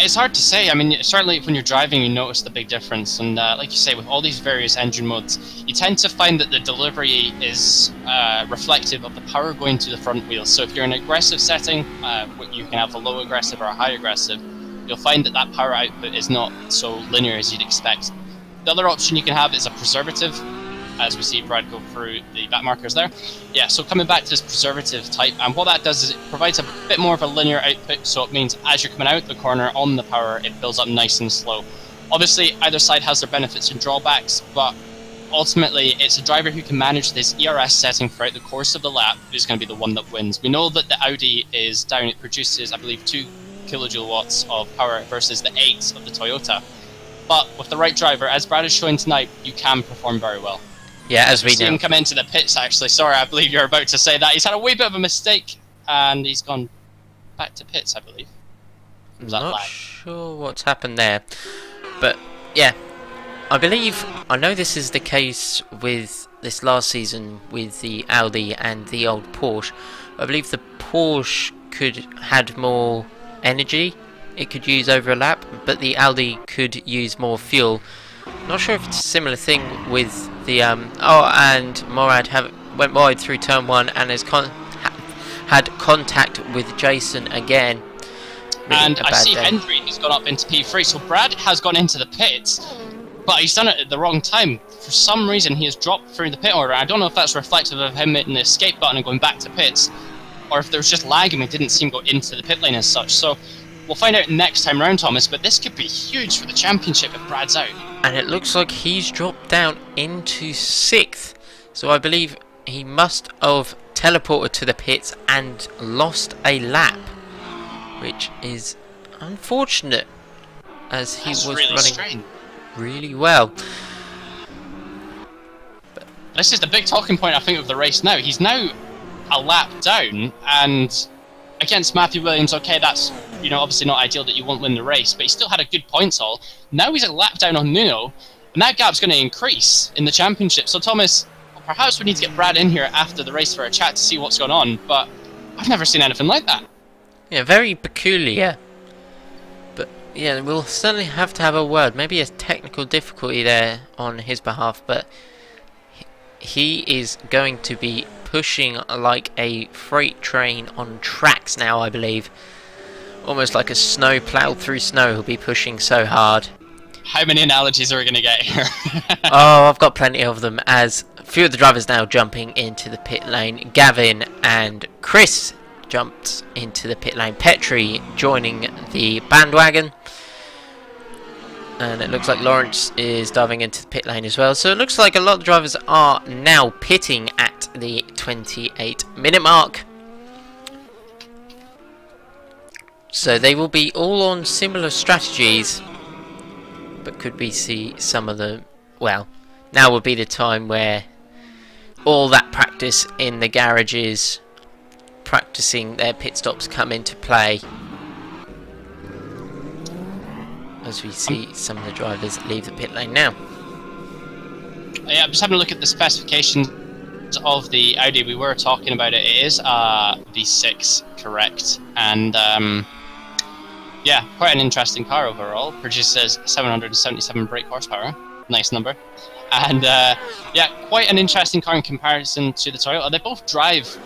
Speaker 2: It's hard to say. I mean, certainly when you're driving, you notice the big difference. And like you say, with all these various engine modes, you tend to find that the delivery is reflective of the power going to the front wheel. So if you're in an aggressive setting, you can have a low aggressive or a high aggressive, you'll find that that power output is not so linear as you'd expect. The other option you can have is a preservative, as we see Brad go through the back markers there. Yeah, so coming back to this preservative type, and what that does is it provides a bit more of a linear output, so it means as you're coming out the corner on the power, it builds up nice and slow. Obviously, either side has their benefits and drawbacks, but ultimately, it's a driver who can manage this ERS setting throughout the course of the lap who's going to be the one that wins. We know that the Audi is down, it produces, I believe, 2 kilojoule watts of power versus the 8 of the Toyota. But with the right driver, as Brad is showing tonight, you can perform very well.
Speaker 1: Yeah, as we
Speaker 2: see him come into the pits, actually. Sorry, I believe you're about to say that. He's had a wee bit of a mistake, and he's gone back to pits, I believe.
Speaker 1: I'm not sure what's happened there. But, yeah, I know this is the case with this last season with the Audi and the old Porsche. I believe the Porsche had more energy it could use over a lap, but the Audi could use more fuel. Not sure if it's a similar thing with the and Morad went wide through turn 1 and has had contact with Jason again. Really
Speaker 2: and I see Hendry has gone up into P3, so Brad has gone into the pits, but he's done it at the wrong time. For some reason he has dropped through the pit order. I don't know if that's reflective of him hitting the escape button and going back to pits, or if there was just lag and we didn't see him go into the pit lane as such. So we'll find out next time round, Thomas, but this could be huge for the championship if Brad's out.
Speaker 1: And it looks like he's dropped down into 6th. So I believe he must have teleported to the pits and lost a lap, which is unfortunate, as he was running really well.
Speaker 2: But this is the big talking point, I think, of the race now. He's now a lap down, and against Matthew Williams, okay, that's, you know, obviously not ideal that you won't win the race, but he still had a good points haul. Now he's a lap down on Nuno, and that gap's going to increase in the championship. So Thomas, perhaps we need to get Brad in here after the race for a chat to see what's going on, but I've never seen anything like that.
Speaker 1: Yeah, very peculiar. But yeah, we'll certainly have to have a word. Maybe a technical difficulty there on his behalf, but he is going to be pushing like a freight train on tracks now, I believe. Almost like a snow ploughed through snow, he'll be pushing so hard.
Speaker 2: How many analogies are we going to get here?
Speaker 1: Oh, I've got plenty of them, as a few of the drivers now jumping into the pit lane. Gavin and Chris jumped into the pit lane. Petri joining the bandwagon. And it looks like Lawrence is diving into the pit lane as well. So it looks like a lot of drivers are now pitting at the 28-minute mark. So they will be all on similar strategies. But could we see some of them? Well, now would be the time where all that practice in the garages, practicing their pit stops, come into play. As we see some of the drivers leave the pit lane now.
Speaker 2: Yeah, I'm just having a look at the specifications of the Audi, we were talking about it. It is V6, correct? And yeah, quite an interesting car overall. Produces 777 brake horsepower. Nice number. And yeah, quite an interesting car in comparison to the Toyota. They both drive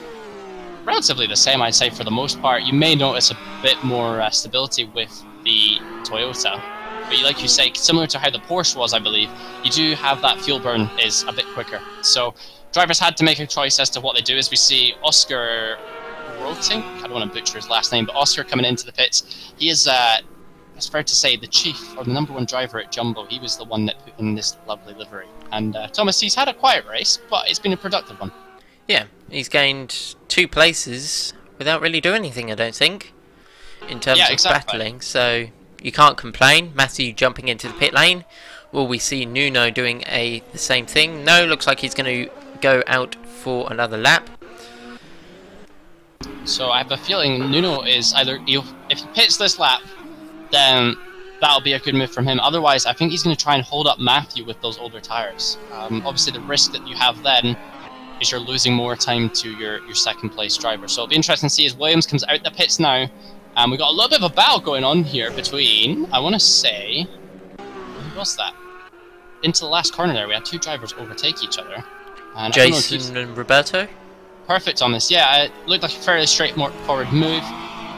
Speaker 2: relatively the same, I'd say, for the most part. You may notice a bit more stability with the Toyota. But like you say, similar to how the Porsche was, I believe, you do have that fuel burn is a bit quicker. So drivers had to make a choice as to what they do. As we see Oscar Rotink, I don't want to butcher his last name, but Oscar coming into the pits. He is, it's fair to say, the chief or the #1 driver at Jumbo. He was the one that put in this lovely livery. And Thomas, he's had a quiet race, but it's been a productive one.
Speaker 1: Yeah, he's gained 2 places without really doing anything, I don't think, in terms of battling. So you can't complain. Matthew jumping into the pit lane. Will we see Nuno doing the same thing? No, looks like he's going to go out for another lap.
Speaker 2: So I have a feeling Nuno is either, if he pits this lap, then that'll be a good move from him. Otherwise, I think he's going to try and hold up Matthew with those older tyres. Obviously, the risk that you have then is you're losing more time to your second place driver. So it'll be interesting to see as Williams comes out the pits now. And we've got a little bit of a battle going on here between, I want to say, who was that? Into the last corner there, we had 2 drivers overtake each other. And
Speaker 1: Jason and Roberto?
Speaker 2: Perfect on this, yeah. It looked like a fairly straightforward move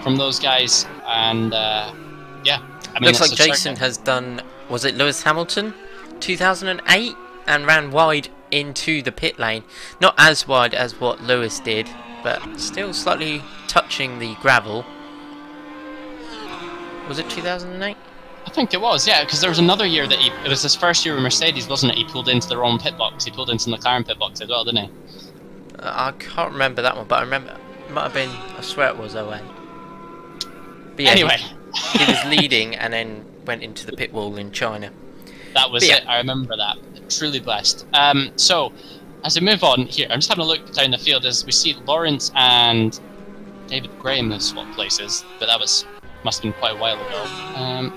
Speaker 2: from those guys. And yeah, I mean,
Speaker 1: looks like Jason has done, was it Lewis Hamilton? 2008? And ran wide into the pit lane. Not as wide as what Lewis did, but still slightly touching the gravel. Was it 2008?
Speaker 2: I think it was, yeah, because there was another year that it was his first year with Mercedes, wasn't it? He pulled into the wrong pit box. He pulled into the McLaren pit box as well, didn't he?
Speaker 1: I can't remember that one, but I remember it might have been, I swear it was 08. But yeah,
Speaker 2: anyway.
Speaker 1: He was leading and then went into the pit wall in China.
Speaker 2: That was it, I remember that. Truly blessed. So, as we move on here, I'm just having a look down the field as we see Lawrence and David Graham have swapped places, but that must have been quite a while ago.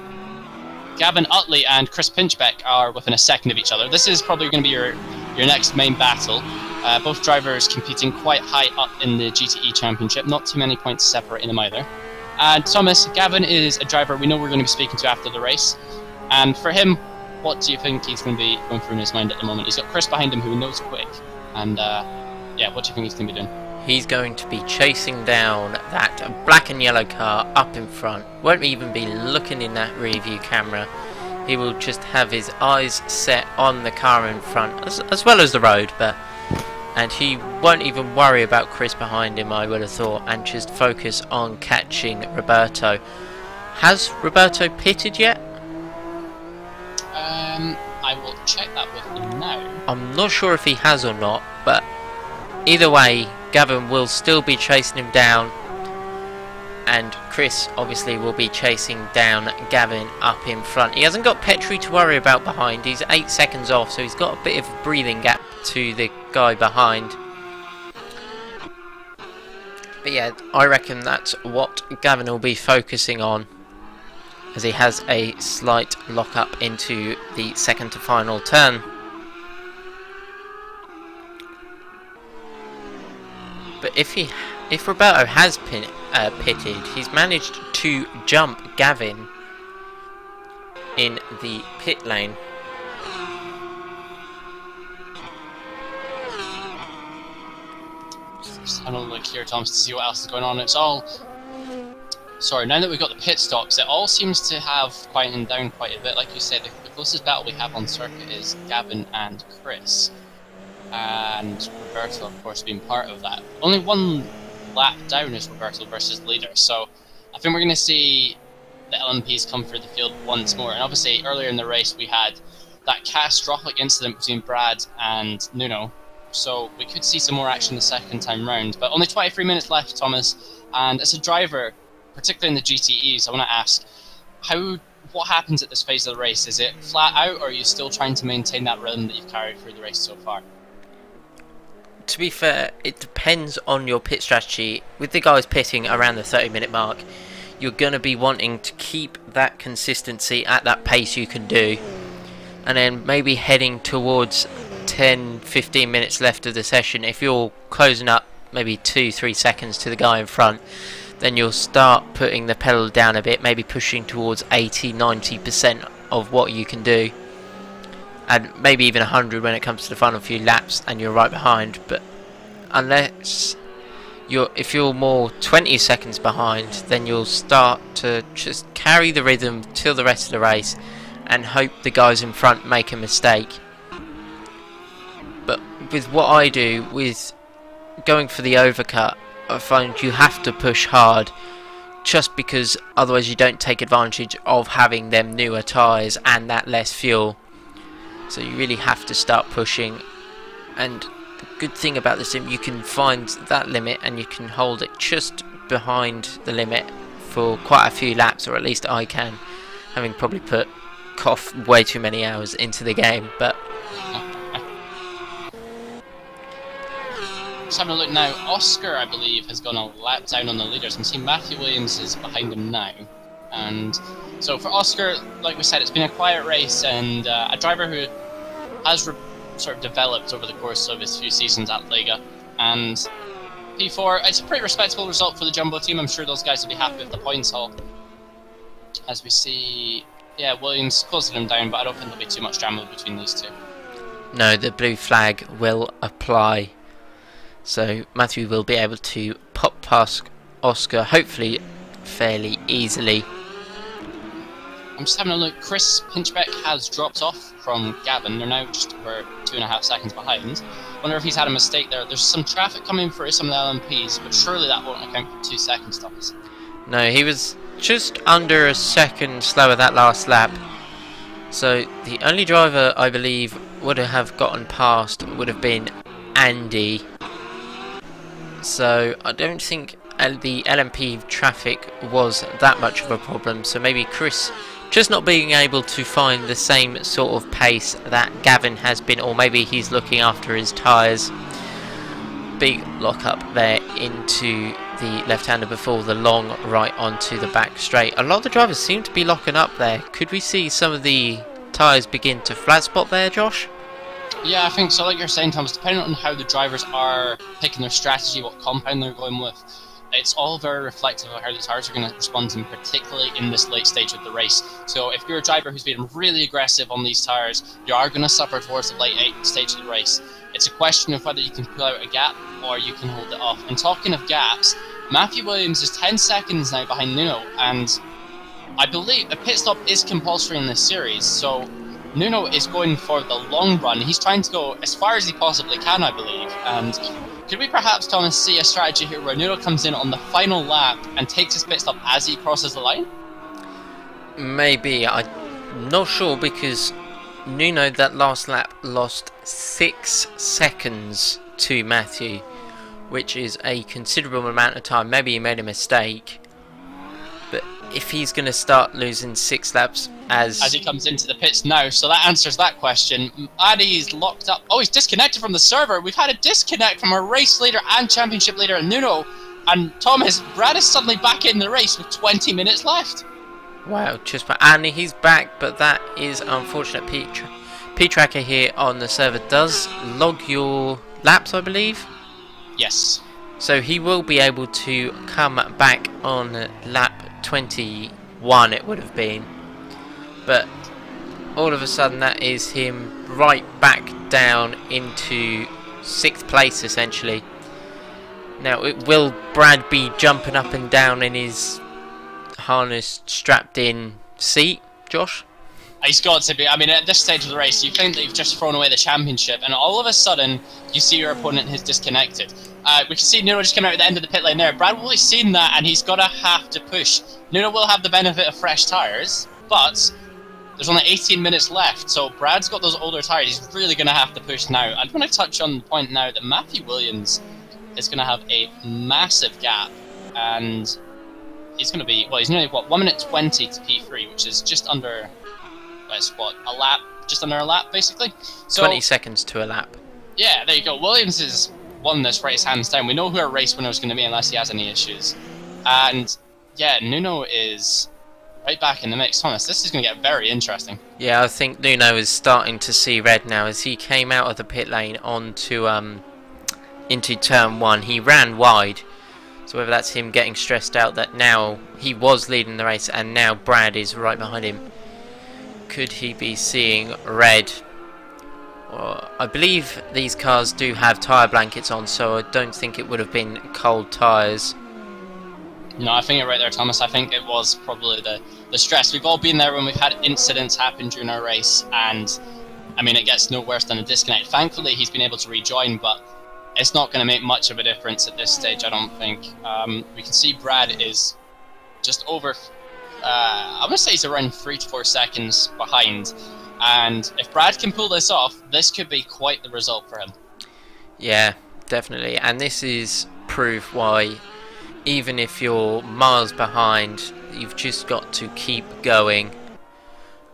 Speaker 2: Gavin Utley and Chris Pinchbeck are within a second of each other. This is probably going to be your next main battle. Both drivers competing quite high up in the GTE Championship, not too many points separating them either. And Thomas, Gavin is a driver we know we're going to be speaking to after the race. And for him, what do you think he's going to be going through in his mind at the moment? He's got Chris behind him who knows quick. And yeah, what do you think he's going to be doing?
Speaker 1: He's going to be chasing down that black and yellow car up in front. Won't even be looking in that rear view camera. He will just have his eyes set on the car in front, as well as the road, and he won't even worry about Chris behind him, I would have thought, and just focus on catching Roberto. Has Roberto pitted yet?
Speaker 2: I will check that with him now.
Speaker 1: I'm not sure if he has or not, but either way, Gavin will still be chasing him down, and Chris obviously will be chasing down Gavin up in front. He hasn't got Petri to worry about behind. He's 8 seconds off, so he's got a bit of a breathing gap to the guy behind. But yeah, I reckon that's what Gavin will be focusing on, as he has a slight lock up into the second to final turn. But if Roberto has pitted, he's managed to jump Gavin in the pit lane.
Speaker 2: Just having a look here, Thomas, to see what else is going on. It's all... Sorry, now that we've got the pit stops, it all seems to have quietened down quite a bit. Like you said, the closest battle we have on circuit is Gavin and Chris. And Roberto, of course, being part of that. Only 1 lap down is Roberto versus the leader, so I think we're going to see the LMPs come through the field once more. And obviously, earlier in the race, we had that catastrophic incident between Brad and Nuno, so we could see some more action the second time round. But only 23 minutes left, Thomas, and as a driver, particularly in the GTEs, I want to ask, what happens at this phase of the race? Is it flat out, or are you still trying to maintain that rhythm that you've carried through the race so far?
Speaker 1: To be fair, it depends on your pit strategy. With the guys pitting around the 30-minute mark, you're going to be wanting to keep that consistency at that pace you can do, and then maybe heading towards 10-15 minutes left of the session, if you're closing up maybe 2-3 seconds to the guy in front, then you'll start putting the pedal down a bit, maybe pushing towards 80-90% of what you can do, and maybe even 100 when it comes to the final few laps and you're right behind. But unless if you're more 20 seconds behind, then you'll start to just carry the rhythm till the rest of the race and hope the guys in front make a mistake. But with what I do, with going for the overcut, I find you have to push hard, just because otherwise you don't take advantage of having them newer tyres and that less fuel. So you really have to start pushing, and the good thing about the sim, you can find that limit and you can hold it just behind the limit for quite a few laps, or at least I can, having probably put way too many hours into the game. But
Speaker 2: just having a look now, Oscar, I believe, has gone a lap down on the leaders. I'm seeing Matthew Williams is behind him now. And so for Oscar, like we said, it's been a quiet race, and a driver who has sort of developed over the course of his few seasons at Lega. And P4, it's a pretty respectable result for the Jumbo team. I'm sure those guys will be happy with the points haul. As we see, yeah, Williams closing him down, but I don't think there'll be too much drama between these two.
Speaker 1: No, the blue flag will apply. So Matthew will be able to pop past Oscar, hopefully fairly easily.
Speaker 2: I'm just having a look. Chris Pinchbeck has dropped off from Gavin. They're now just over 2.5 seconds behind. Wonder if he's had a mistake there. There's some traffic coming for some of the LMPs, but surely that won't account for 2 seconds, Thomas.
Speaker 1: No, he was just under a second slower that last lap. So the only driver I believe would have gotten past would have been Andy. So I don't think the LMP traffic was that much of a problem. So maybe Chris just not being able to find the same sort of pace that Gavin has been, or maybe he's looking after his tyres. Big lock up there into the left-hander before the long right onto the back straight. A lot of the drivers seem to be locking up there. Could we see some of the tyres begin to flat spot there, Josh?
Speaker 2: Yeah, I think so. Like you're saying, Thomas, depending on how the drivers are picking their strategy, what compound they're going with, it's all very reflective of how the tyres are going to respond, and particularly in this late stage of the race. So if you're a driver who's been really aggressive on these tyres, you are going to suffer towards the late stage of the race. It's a question of whether you can pull out a gap or you can hold it off. And talking of gaps, Matthew Williams is 10 seconds now behind Nuno, and I believe a pit stop is compulsory in this series, so Nuno is going for the long run. He's trying to go as far as he possibly can, I believe. And could we perhaps, Thomas, see a strategy here where Nuno comes in on the final lap and takes his pit stop as he crosses the line?
Speaker 1: Maybe. I'm not sure, because Nuno that last lap lost 6 seconds to Matthew, which is a considerable amount of time. Maybe he made a mistake, but if he's going to start losing 6 laps as
Speaker 2: he comes into the pits now, so that answers that question. Addy's locked up. Oh, he's disconnected from the server. We've had a disconnect from our race leader and championship leader Nuno, and Thomas, Brad is suddenly back in the race with 20 minutes left.
Speaker 1: Wow, and he's back, but that is unfortunate. P-Tracker here on the server does log your laps, I believe.
Speaker 2: Yes.
Speaker 1: So he will be able to come back on lap 21, it would have been. But all of a sudden that is him right back down into 6th place, essentially. Now, will Brad be jumping up and down in his harness strapped in seat, Josh?
Speaker 2: He's got to be. I mean, at this stage of the race, you think that you've just thrown away the championship, and all of a sudden, you see your opponent has disconnected. We can see Nuno just come out at the end of the pit lane there. Brad will have seen that, and he's got to have to push. Nuno will have the benefit of fresh tyres, but there's only 18 minutes left, so Brad's got those older tyres. He's really going to have to push now. I want to touch on the point now that Matthew Williams is going to have a massive gap, and he's going to be, well, he's nearly, what, 1 minute 20 to P3, which is just under, that's what, a lap, just under a lap, basically. So
Speaker 1: 20 seconds to a lap.
Speaker 2: Yeah, there you go. Williams has won this race hands down. We know who our race winner is going to be unless he has any issues. And yeah, Nuno is right back in the mix. Thomas, this is going to get very interesting.
Speaker 1: Yeah, I think Nuno is starting to see red now as he came out of the pit lane onto into turn 1. He ran wide, so whether that's him getting stressed out that now he was leading the race and now Brad is right behind him. Could he be seeing red? I believe these cars do have tyre blankets on, so I don't think it would have been cold tyres.
Speaker 2: No, I think you're right there, Thomas. I think it was probably the stress. We've all been there when we've had incidents happen during our race, and I mean, it gets no worse than a disconnect. Thankfully, he's been able to rejoin, but it's not going to make much of a difference at this stage, I don't think. We can see Brad is just over, I would say he's around 3 to 4 seconds behind. And if Brad can pull this off, this could be quite the result for him.
Speaker 1: Yeah, definitely. And this is proof why, even if you're miles behind, you've just got to keep going.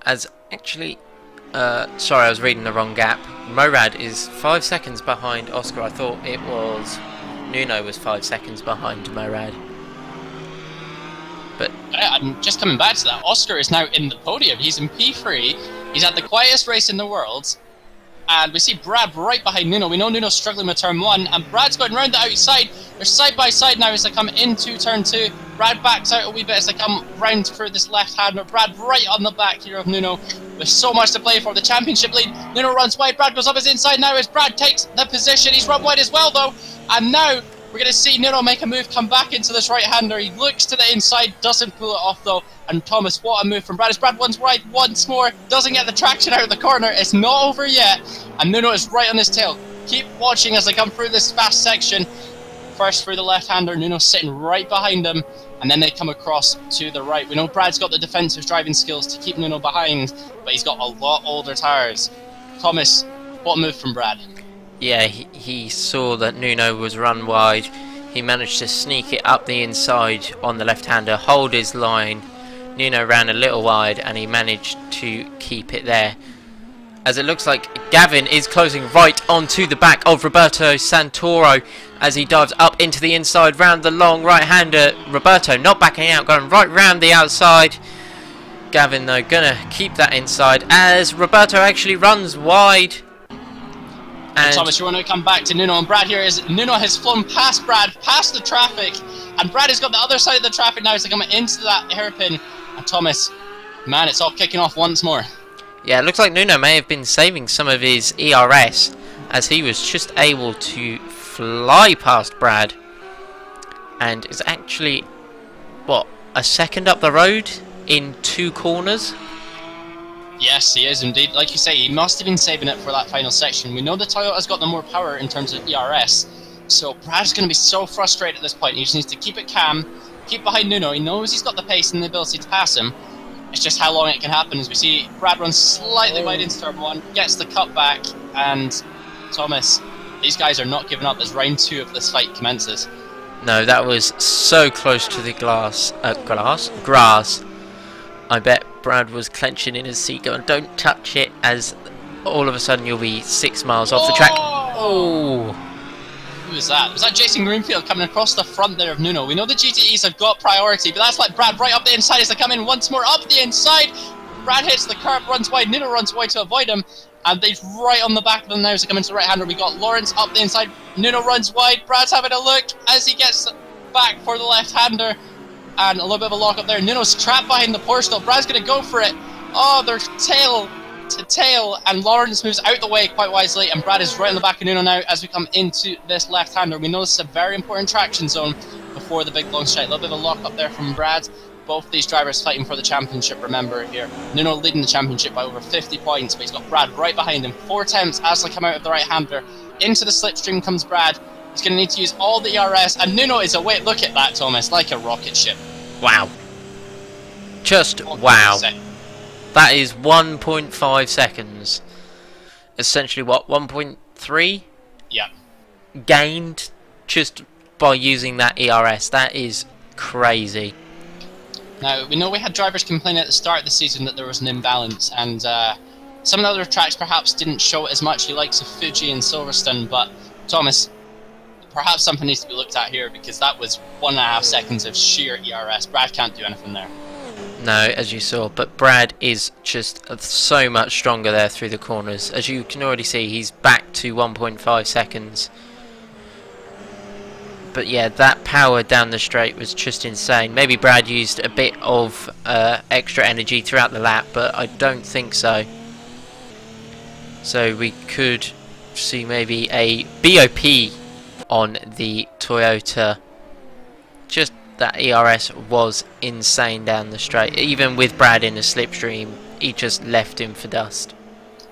Speaker 1: As actually, sorry, I was reading the wrong gap. Morad is 5 seconds behind Oscar. I thought it was Nuno was 5 seconds behind Morad. But
Speaker 2: I'm just coming back to that. Oscar is now in the podium. He's in P3. He's had the quietest race in the world. And we see Brad right behind Nuno. We know Nuno's struggling with turn 1. And Brad's going round the outside. They're side by side now as they come into turn 2. Brad backs out a wee bit as they come round for this left-hander. Brad right on the back here of Nuno. There's so much to play for. The championship lead. Nuno runs wide. Brad goes up his inside now as Brad takes the position. He's run wide as well, though. And now we're going to see Nuno make a move, come back into this right-hander. He looks to the inside, doesn't pull it off, though. And Thomas, what a move from Brad. As Brad runs wide once more, doesn't get the traction out of the corner. It's not over yet. And Nuno is right on his tail. Keep watching as they come through this fast section. First through the left-hander, Nuno's sitting right behind him. And then they come across to the right. We know Brad's got the defensive driving skills to keep Nuno behind, but he's got a lot older tyres. Thomas, what a move from Brad.
Speaker 1: yeah, he saw that Nuno was run wide. He managed to sneak it up the inside on the left-hander, hold his line. Nuno ran a little wide and he managed to keep it there. As it looks like Gavin is closing right onto the back of Roberto Santoro as he dives up into the inside round the long right-hander. Roberto not backing out, going right round the outside. Gavin though gonna keep that inside as Roberto actually runs wide. And
Speaker 2: Thomas, you want to come back to Nuno and Brad here. Nuno has flown past Brad, past the traffic, and Brad has got the other side of the traffic now as they come into that hairpin. And Thomas, man, it's all kicking off once more.
Speaker 1: yeah, it looks like Nuno may have been saving some of his ERS as he was just able to fly past Brad and is actually, what, a second up the road in 2 corners?
Speaker 2: Yes, he is indeed. Like you say, he must have been saving it for that final section. We know the Toyota's got the more power in terms of ERS, so Brad's going to be so frustrated at this point. He just needs to keep it calm, keep behind Nuno. He knows he's got the pace and the ability to pass him. It's just how long it can happen. As we see Brad runs slightly wide into turn 1, gets the cut back, and Thomas, these guys are not giving up as round 2 of this fight commences.
Speaker 1: No, that was so close to the grass. I bet Brad was clenching in his seat going, don't touch it, as all of a sudden you'll be 6 miles off the track. Oh!
Speaker 2: Who was that? Was that Jason Greenfield coming across the front there of Nuno? We know the GTEs have got priority, but that's like Brad right up the inside as they come in once more up the inside. Brad hits the curb, runs wide, Nuno runs wide to avoid him, and he's right on the back of them now as they come into the right-hander. We got Lawrence up the inside, Nuno runs wide, Brad's having a look as he gets back for the left-hander. And a little bit of a lock up there. Nuno's trapped behind the Porsche though. Brad's going to go for it. Oh, they're tail to tail. And Lawrence moves out the way quite wisely. And Brad is right on the back of Nuno now as we come into this left-hander. We know this is a very important traction zone before the big long straight. A little bit of a lock up there from Brad. Both these drivers fighting for the championship, remember here. Nuno leading the championship by over 50 points. But he's got Brad right behind him. 4 attempts as they come out of the right-hander. Into the slipstream comes Brad. He's going to need to use all the ERS, and Nuno is away. Look at that, Thomas, like a rocket ship.
Speaker 1: Wow. Just wow. That is 1.5 seconds. Essentially what, 1.3?
Speaker 2: Yeah.
Speaker 1: Gained just by using that ERS. That is crazy.
Speaker 2: Now, we know we had drivers complaining at the start of the season that there was an imbalance, and some of the other tracks perhaps didn't show it as much. The likes of Fuji and Silverstone, but Thomas, perhaps something needs to be looked at here because that was 1.5 seconds of sheer ERS. Brad can't do anything there.
Speaker 1: No, as you saw, but Brad is just so much stronger there through the corners. As you can already see, he's back to 1.5 seconds. But yeah, that power down the straight was just insane. Maybe Brad used a bit of extra energy throughout the lap, but I don't think so. So we could see maybe a BOP on the Toyota. Just that ERS was insane down the straight. Even with Brad in the slipstream, he just left him for dust.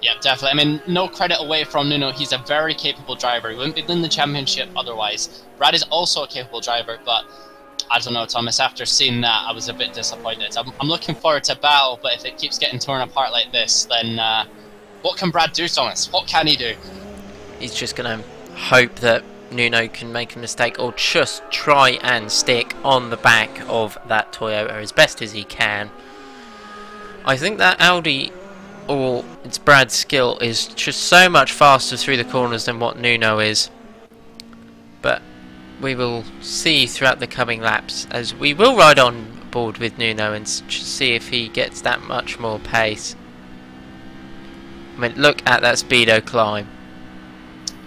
Speaker 2: Yeah, definitely. I mean, no credit away from Nuno. He's a very capable driver. He wouldn't be in the championship otherwise. Brad is also a capable driver, but I don't know, Thomas. After seeing that, I was a bit disappointed. I'm looking forward to battle, but if it keeps getting torn apart like this, then what can Brad do, Thomas? What can he do?
Speaker 1: He's just going to hope that Nuno can make a mistake or just try and stick on the back of that Toyota as best as he can. I think that Audi, or it's Brad's skill, is just so much faster through the corners than what Nuno is. But we will see throughout the coming laps, as we will ride on board with Nuno and see if he gets that much more pace. I mean, look at that speedo climb.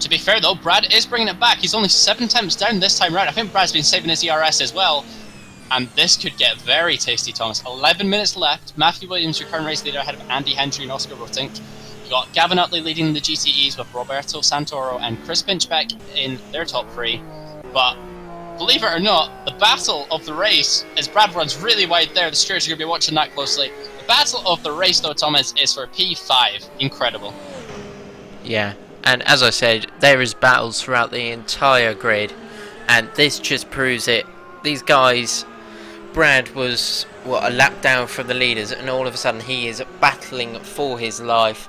Speaker 2: To be fair though, Brad is bringing it back. He's only 7 tenths down this time round. I think Brad's been saving his ERS as well. And this could get very tasty, Thomas. 11 minutes left. Matthew Williams, your current race leader, ahead of Andy Hendry and Oscar Rotink. You've got Gavin Utley leading the GTEs with Roberto Santoro and Chris Pinchbeck in their top 3. But believe it or not, the battle of the race, as Brad runs really wide there, the stewards are going to be watching that closely. The battle of the race, though, Thomas, is for P5. Incredible.
Speaker 1: Yeah, and as I said, there is battles throughout the entire grid, and this just proves it. These guys, Brad was, what, a lap down from the leaders, and all of a sudden he is battling for his life.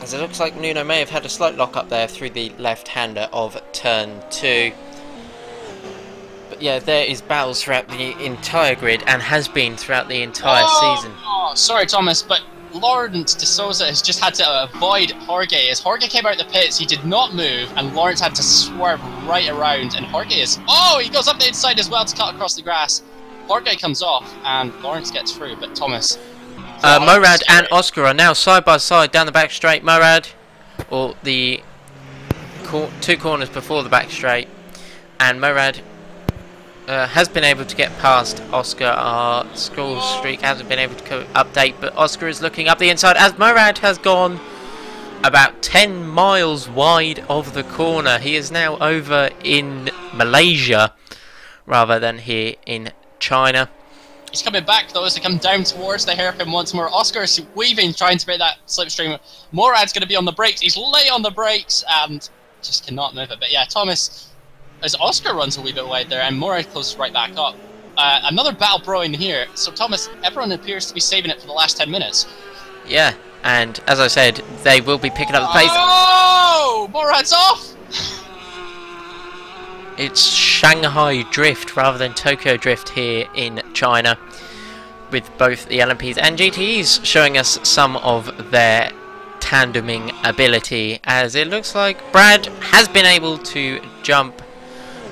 Speaker 1: As it looks like Nuno may have had a slight lock up there through the left-hander of turn 2. But yeah, there is battles throughout the entire grid, and has been throughout the entire season.
Speaker 2: Oh, sorry Thomas, but Lawrence de Souza has just had to avoid Jorge. As Jorge came out of the pits, he did not move, and Lawrence had to swerve right around, and Jorge is... Oh, he goes up the inside as well to cut across the grass. Jorge comes off, and Lawrence gets through, but Thomas...
Speaker 1: Morad and Oscar are now side by side down the back straight. Morad, or the 2 corners before the back straight, and Morad has been able to get past Oscar. Our score streak hasn't been able to update, but Oscar is looking up the inside as Morad has gone about 10 miles wide of the corner. He is now over in Malaysia rather than here in China.
Speaker 2: He's coming back though as they come down towards the hairpin once more. Oscar is weaving, trying to make that slipstream. Morad's going to be on the brakes. He's late on the brakes and just cannot move it. But yeah, Thomas, as Oscar runs a wee bit wide there and Morad closes right back up. Another battle brewing here. So Thomas, everyone appears to be saving it for the last 10 minutes.
Speaker 1: Yeah, and as I said, they will be picking up the pace.
Speaker 2: Oh! Morad's off!
Speaker 1: It's Shanghai Drift rather than Tokyo Drift here in China, with both the LMPs and GTEs showing us some of their tandeming ability, as it looks like Brad has been able to jump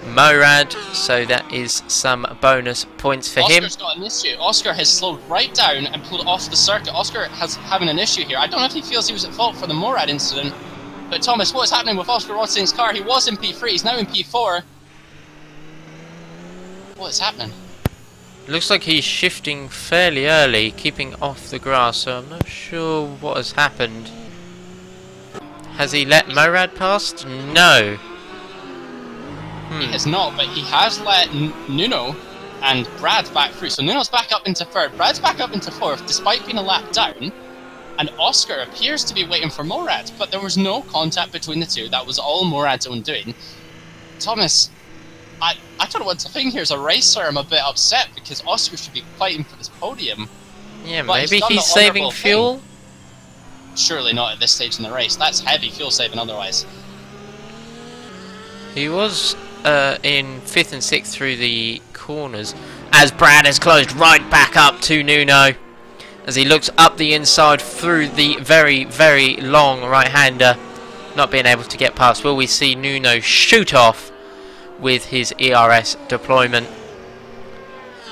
Speaker 1: Morad, so that is some bonus points for him.
Speaker 2: Oscar's got an issue. Oscar has slowed right down and pulled off the circuit. Oscar has having an issue here. I don't know if he feels he was at fault for the Morad incident, but Thomas, what is happening with Oscar Rotsink's car? He was in P3, he's now in P4. What is happening?
Speaker 1: Looks like he's shifting fairly early, keeping off the grass, so I'm not sure what has happened. Has he let Morad past? No.
Speaker 2: He has not, but he has let Nuno and Brad back through. So Nuno's back up into 3rd, Brad's back up into 4th, despite being a lap down. And Oscar appears to be waiting for Morad, but there was no contact between the two. That was all Morad's own doing. Thomas, I don't know what to think here. As a racer, I'm a bit upset because Oscar should be fighting for this podium.
Speaker 1: Yeah, maybe he's saving fuel?
Speaker 2: Surely not at this stage in the race. That's heavy fuel saving otherwise.
Speaker 1: He was in 5th and 6th through the corners, as Brad has closed right back up to Nuno, as he looks up the inside through the very, very long right-hander, not being able to get past. Will we see Nuno shoot off with his ERS deployment?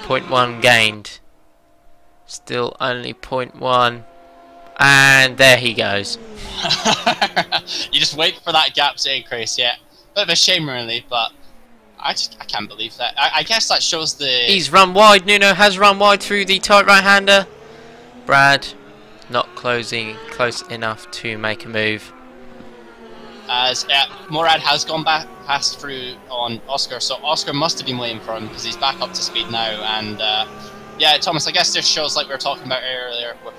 Speaker 1: 0.1 gained. Still only 0.1. And there he goes.
Speaker 2: You just wait for that gap to increase, yeah. Bit of a shame, really, but I can't believe that. I guess that shows the...
Speaker 1: He's run wide. Nuno has run wide through the tight right-hander. Brad not closing close enough to make a move.
Speaker 2: As Morad has gone back past through on Oscar, so Oscar must have been waiting for him because he's back up to speed now. And yeah, Thomas, I guess this shows, like we were talking about earlier with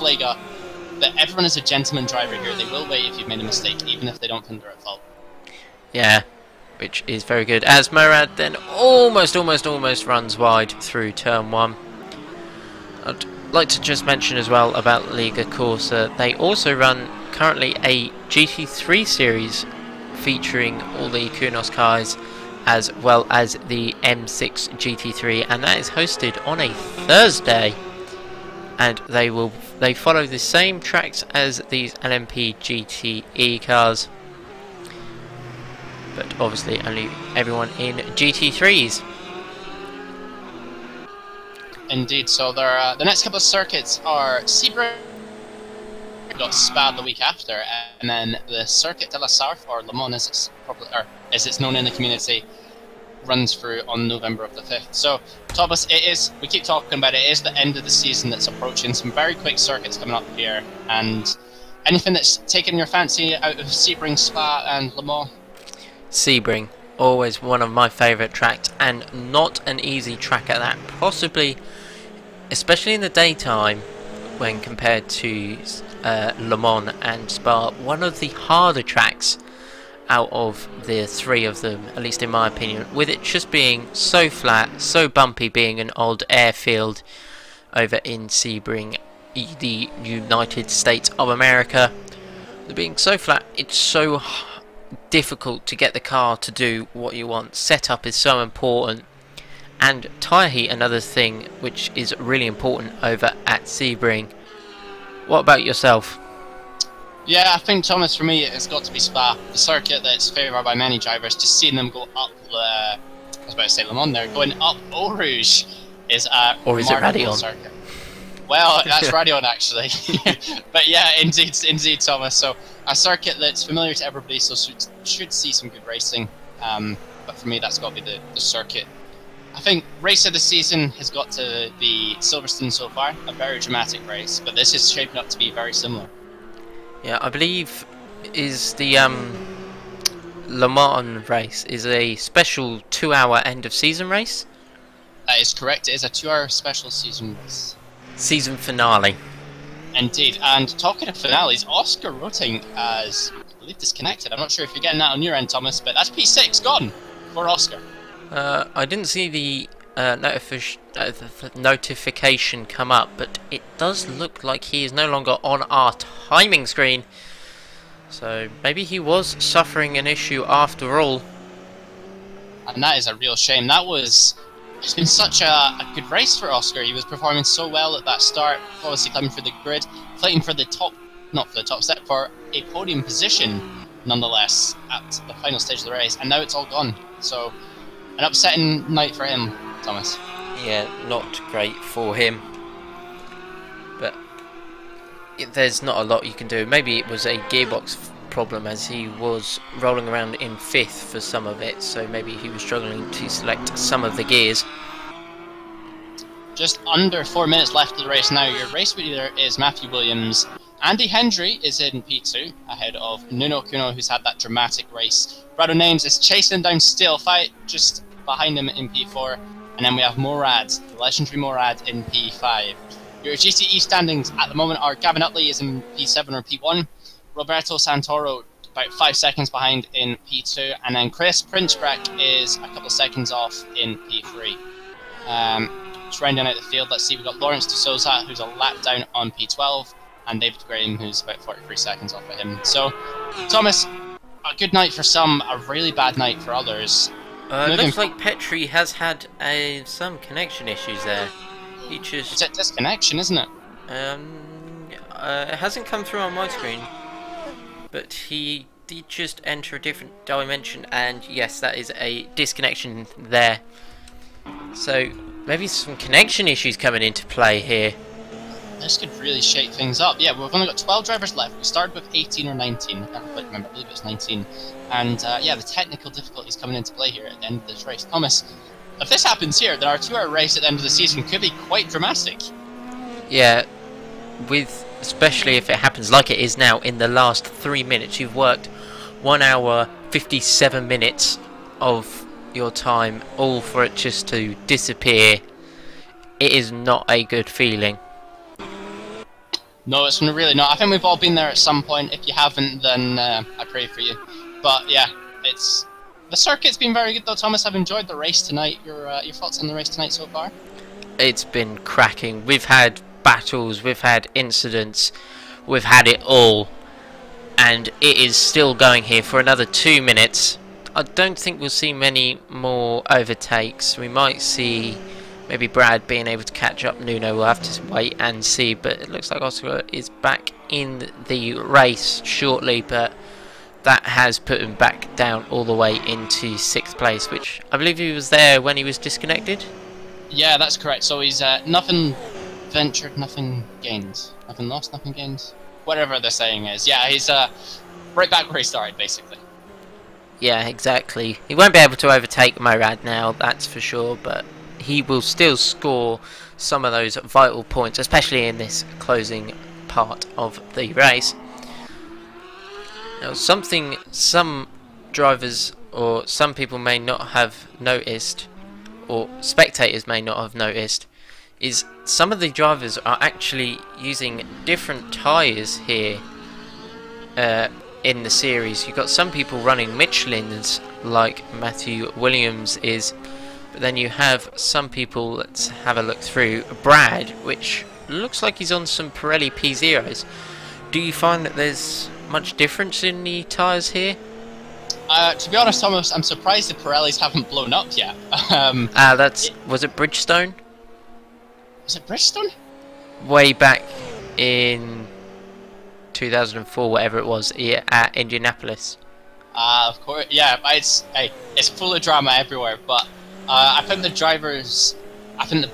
Speaker 2: Lega, that everyone is a gentleman driver here. They will wait if you've made a mistake, even if they don't think they're at fault.
Speaker 1: Yeah, which is very good. As Morad then almost runs wide through turn 1. I'd like to just mention as well about Lega Corsa. They also run currently a GT3 series featuring all the Kunos cars as well as the M6 GT3, and that is hosted on a Thursday. And they follow the same tracks as these LMP GTE cars, but obviously only everyone in GT3s.
Speaker 2: Indeed, so the next couple of circuits are Sebring, got Spa the week after, and then the Circuit de la Sarthe, or Le Mans as it's known in the community, runs through on November of the 5th. So, Thomas, we keep talking about it, is the end of the season that's approaching. Some very quick circuits coming up here, and anything that's taken your fancy out of Sebring, Spa and Le Mans?
Speaker 1: Sebring, always one of my favourite tracks, and not an easy track at that. Possibly, especially in the daytime, when compared to Le Mans and Spa, one of the harder tracks out of the three of them, at least in my opinion, with it just being so flat, so bumpy, being an old airfield over in Sebring, the United States of America. Being so flat, it's so difficult to get the car to do what you want. Setup is so important, and tyre heat, another thing which is really important over at Sebring. What about yourself?
Speaker 2: Yeah, I think, Thomas, for me, it's got to be Spa, the circuit that's favoured by many drivers. Just seeing them go up, I was about to say Le Mans there, going up Eau Rouge is a
Speaker 1: or is it Radion?
Speaker 2: Circuit. Well, that's Radion actually. But yeah, indeed, Thomas. So a circuit that's familiar to everybody, so should see some good racing. But for me, that's got to be the circuit. I think race of the season has got to be Silverstone so far, a very dramatic race, but this is shaping up to be very similar.
Speaker 1: Yeah, I believe is the Le Mans race is a special 2-hour end of season race.
Speaker 2: That is correct. It is a 2-hour special season race.
Speaker 1: Season finale.
Speaker 2: Indeed. And talking of finales, Oscar Roting has, I believe, disconnected. I'm not sure if you're getting that on your end, Thomas, but that's P6 gone for Oscar.
Speaker 1: I didn't see the notification come up, but it does look like he is no longer on our timing screen. So maybe he was suffering an issue after all.
Speaker 2: And that is a real shame. It's been such a good race for Oscar. He was performing so well at that start, obviously climbing for the grid, fighting for the top, not for the top step, for a podium position nonetheless at the final stage of the race, and now it's all gone. So an upsetting night for him, Thomas.
Speaker 1: Yeah, not great for him. But there's not a lot you can do. Maybe it was a gearbox problem, as he was rolling around in 5th for some of it, so maybe he was struggling to select some of the gears.
Speaker 2: Just under 4 minutes left of the race now. Your race leader is Matthew Williams. Andy Hendry is in P2 ahead of Nuno Kuno, who's had that dramatic race. Brado Names is chasing him down still, just behind him in P4. And then we have Morad, the legendary Morad, in P5. Your GTE standings at the moment are Gavin Utley is in P7 or P1. Roberto Santoro about 5 seconds behind in P2. And then Chris Princebrack is a couple of seconds off in P3. Just rounding out the field, let's see, we've got Lawrence de Souza, who's a lap down on P12. And David Graham, who's about 43 seconds off of him. So, Thomas, a good night for some, a really bad night for others.
Speaker 1: Looks like Petri has had some connection issues there.
Speaker 2: It's a disconnection, isn't it?
Speaker 1: It hasn't come through on my screen, but he did just enter a different dimension, and yes, that is a disconnection there. So maybe some connection issues coming into play here.
Speaker 2: This could really shake things up. Yeah, we've only got 12 drivers left. We started with 18 or 19. I can't quite remember. I believe it was 19. And yeah, the technical difficulties coming into play here at the end of this race. Thomas, if this happens here, then our 2-hour race at the end of the season could be quite dramatic.
Speaker 1: Yeah, especially if it happens like it is now in the last 3 minutes. You've worked 1 hour 57 minutes of your time, all for it just to disappear. It is not a good feeling.
Speaker 2: No, it's really not. I think we've all been there at some point. If you haven't, then I pray for you. But yeah, the circuit's been very good though, Thomas. I've enjoyed the race tonight. Your thoughts on the race tonight so far?
Speaker 1: It's been cracking. We've had battles, we've had incidents, we've had it all, and it is still going here for another 2 minutes. I don't think we'll see many more overtakes. We might see maybe Brad being able to catch up Nuno. We'll have to wait and see, but it looks like Oscar is back in the race shortly, but that has put him back down all the way into 6th place, which I believe he was there when he was disconnected.
Speaker 2: Yeah, that's correct. So he's nothing ventured, nothing gained. Nothing lost, nothing gained. Whatever the saying is. Yeah, he's right back where he started, basically.
Speaker 1: Yeah, exactly. He won't be able to overtake Morad now, that's for sure, but he will still score some of those vital points, especially in this closing part of the race. Now, something some drivers or some people may not have noticed, or spectators may not have noticed, is some of the drivers are actually using different tyres here in the series. You've got some people running Michelin's like Matthew Williams is, but then you have some people, let's have a look through, Brad, which looks like he's on some Pirelli P0s. Do you find that there's much difference in the tyres here?
Speaker 2: To be honest, Thomas, I'm surprised the Pirellis haven't blown up yet.
Speaker 1: Was it Bridgestone?
Speaker 2: Was it Bridgestone?
Speaker 1: Way back in 2004, whatever it was, at Indianapolis.
Speaker 2: Of course, yeah. It's full of drama everywhere. But I think the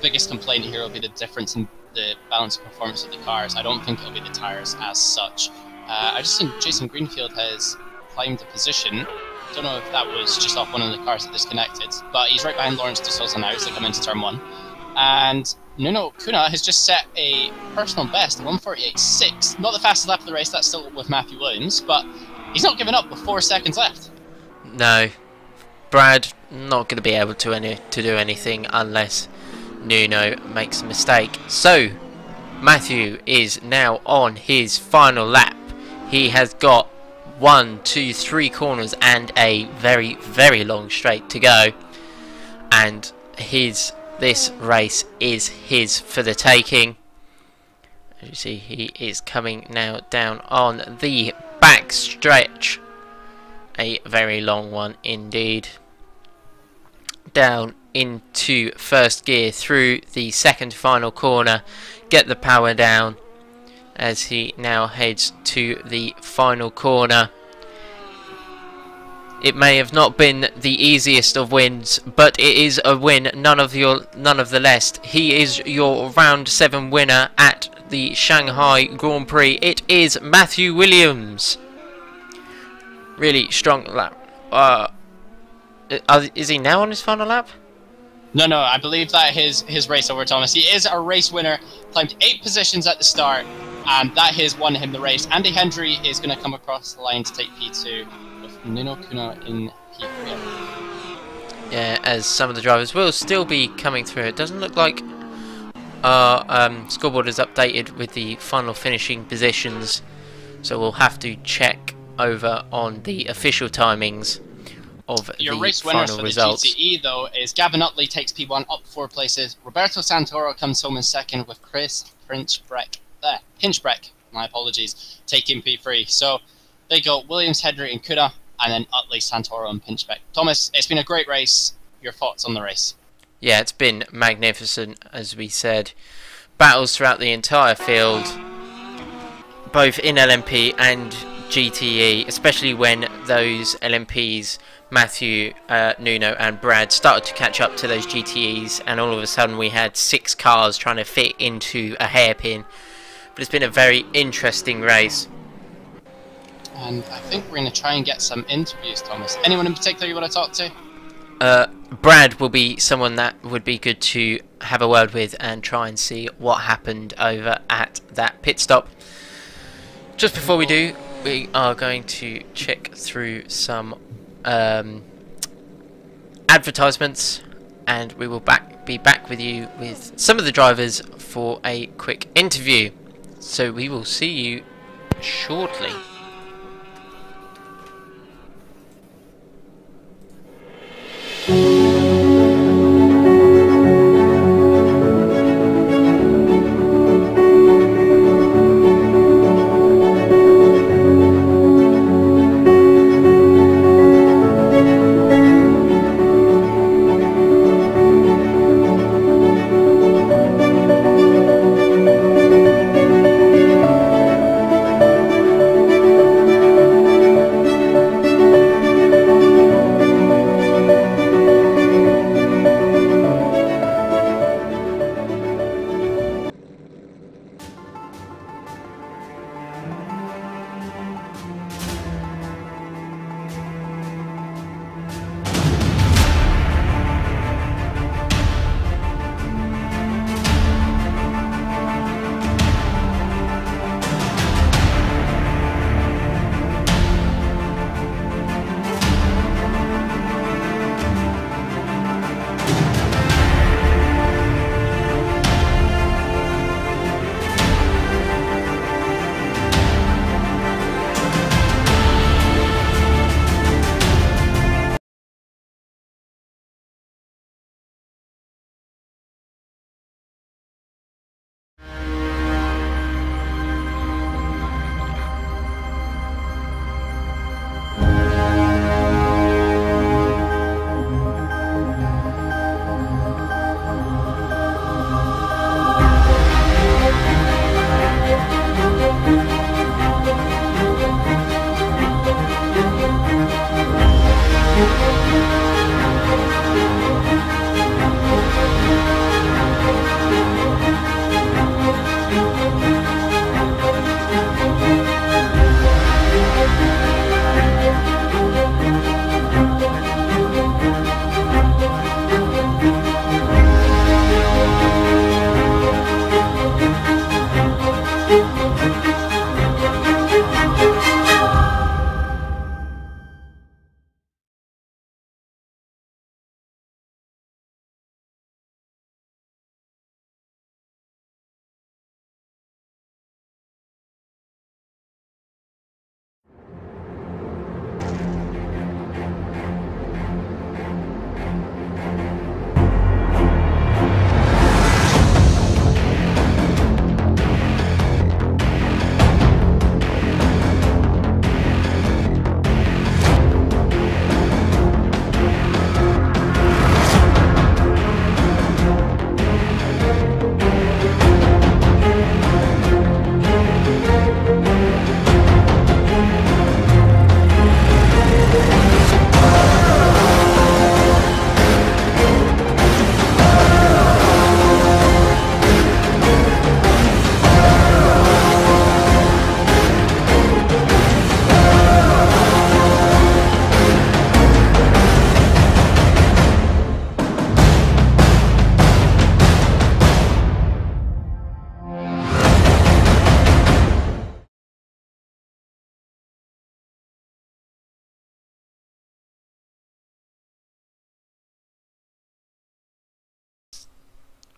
Speaker 2: biggest complaint here will be the difference in the balance of performance of the cars. I don't think it'll be the tyres as such. I just think Jason Greenfield has climbed a position. Don't know if that was just off one of the cars that disconnected, but he's right behind Lawrence de Souza now as they come into turn 1. And Nuno Kuna has just set a personal best, 1:48.6. Not the fastest lap of the race, that's still with Matthew Williams, but he's not giving up with 4 seconds left.
Speaker 1: No, Brad not going to be able to do anything unless Nuno makes a mistake. So Matthew is now on his final lap. He has got 1, 2, 3 corners and a very, very long straight to go, and this race is his for the taking. As you see, he is coming now down on the back stretch, a very long one indeed, down into first gear through the second final corner, get the power down as he now heads to the final corner. It may have not been the easiest of wins, but it is a win none of the less. He is your round 7 winner at the Shanghai Grand Prix. It is Matthew Williams. Really strong lap. Is he now on his final lap?
Speaker 2: No, I believe that his race over, Thomas. He is a race winner, climbed 8 positions at the start, and that has won him the race. Andy Hendry is going to come across the line to take P2. Nuno Kuna in P3.
Speaker 1: Yeah, as some of the drivers will still be coming through. It doesn't look like our scoreboard is updated with the final finishing positions, so we'll have to check over on the official timings of
Speaker 2: your
Speaker 1: the
Speaker 2: race winners
Speaker 1: final
Speaker 2: for
Speaker 1: results.
Speaker 2: The GTE though is Gavin Utley takes P1 up 4 places. Roberto Santoro comes home in second with Chris Hinchbreck, my apologies, taking P3. So they go Williams, Hendry and Kuna, and then Utley, Santoro and Pinchbeck. Thomas, it's been a great race. Your thoughts on the race?
Speaker 1: Yeah, it's been magnificent, as we said. Battles throughout the entire field, both in LMP and GTE, especially when those LMPs, Matthew, Nuno and Brad, started to catch up to those GTEs, and all of a sudden we had 6 cars trying to fit into a hairpin. But it's been a very interesting race.
Speaker 2: And I think we're going to try and get some interviews, Thomas. Anyone in particular you want to talk to?
Speaker 1: Brad will be someone that would be good to have a word with and try and see what happened over at that pit stop. Just before we do, we are going to check through some advertisements, and we will be back with you with some of the drivers for a quick interview. So we will see you shortly.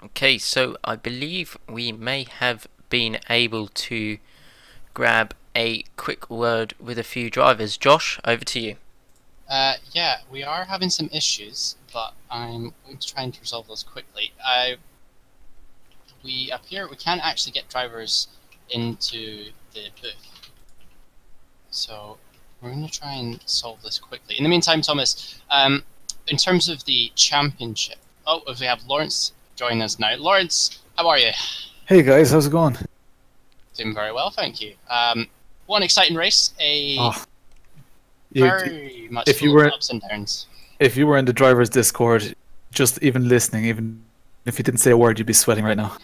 Speaker 1: Okay, so I believe we may have been able to grab a quick word with a few drivers. Josh, over to you.
Speaker 2: Yeah, we are having some issues, but I'm going to try and resolve those quickly. We can't actually get drivers into the booth, so we're going to try and solve this quickly. In the meantime, Thomas, in terms of the championship, we have Lawrence joining us now. Lawrence, how are you?
Speaker 3: Hey guys, how's it going?
Speaker 2: Doing very well, thank you. One exciting race, a
Speaker 3: Oh,
Speaker 2: very much
Speaker 3: if you
Speaker 2: full of
Speaker 3: were
Speaker 2: ups and downs.
Speaker 3: if you were in the drivers' Discord, just even listening, even if you didn't say a word, you'd be sweating right now.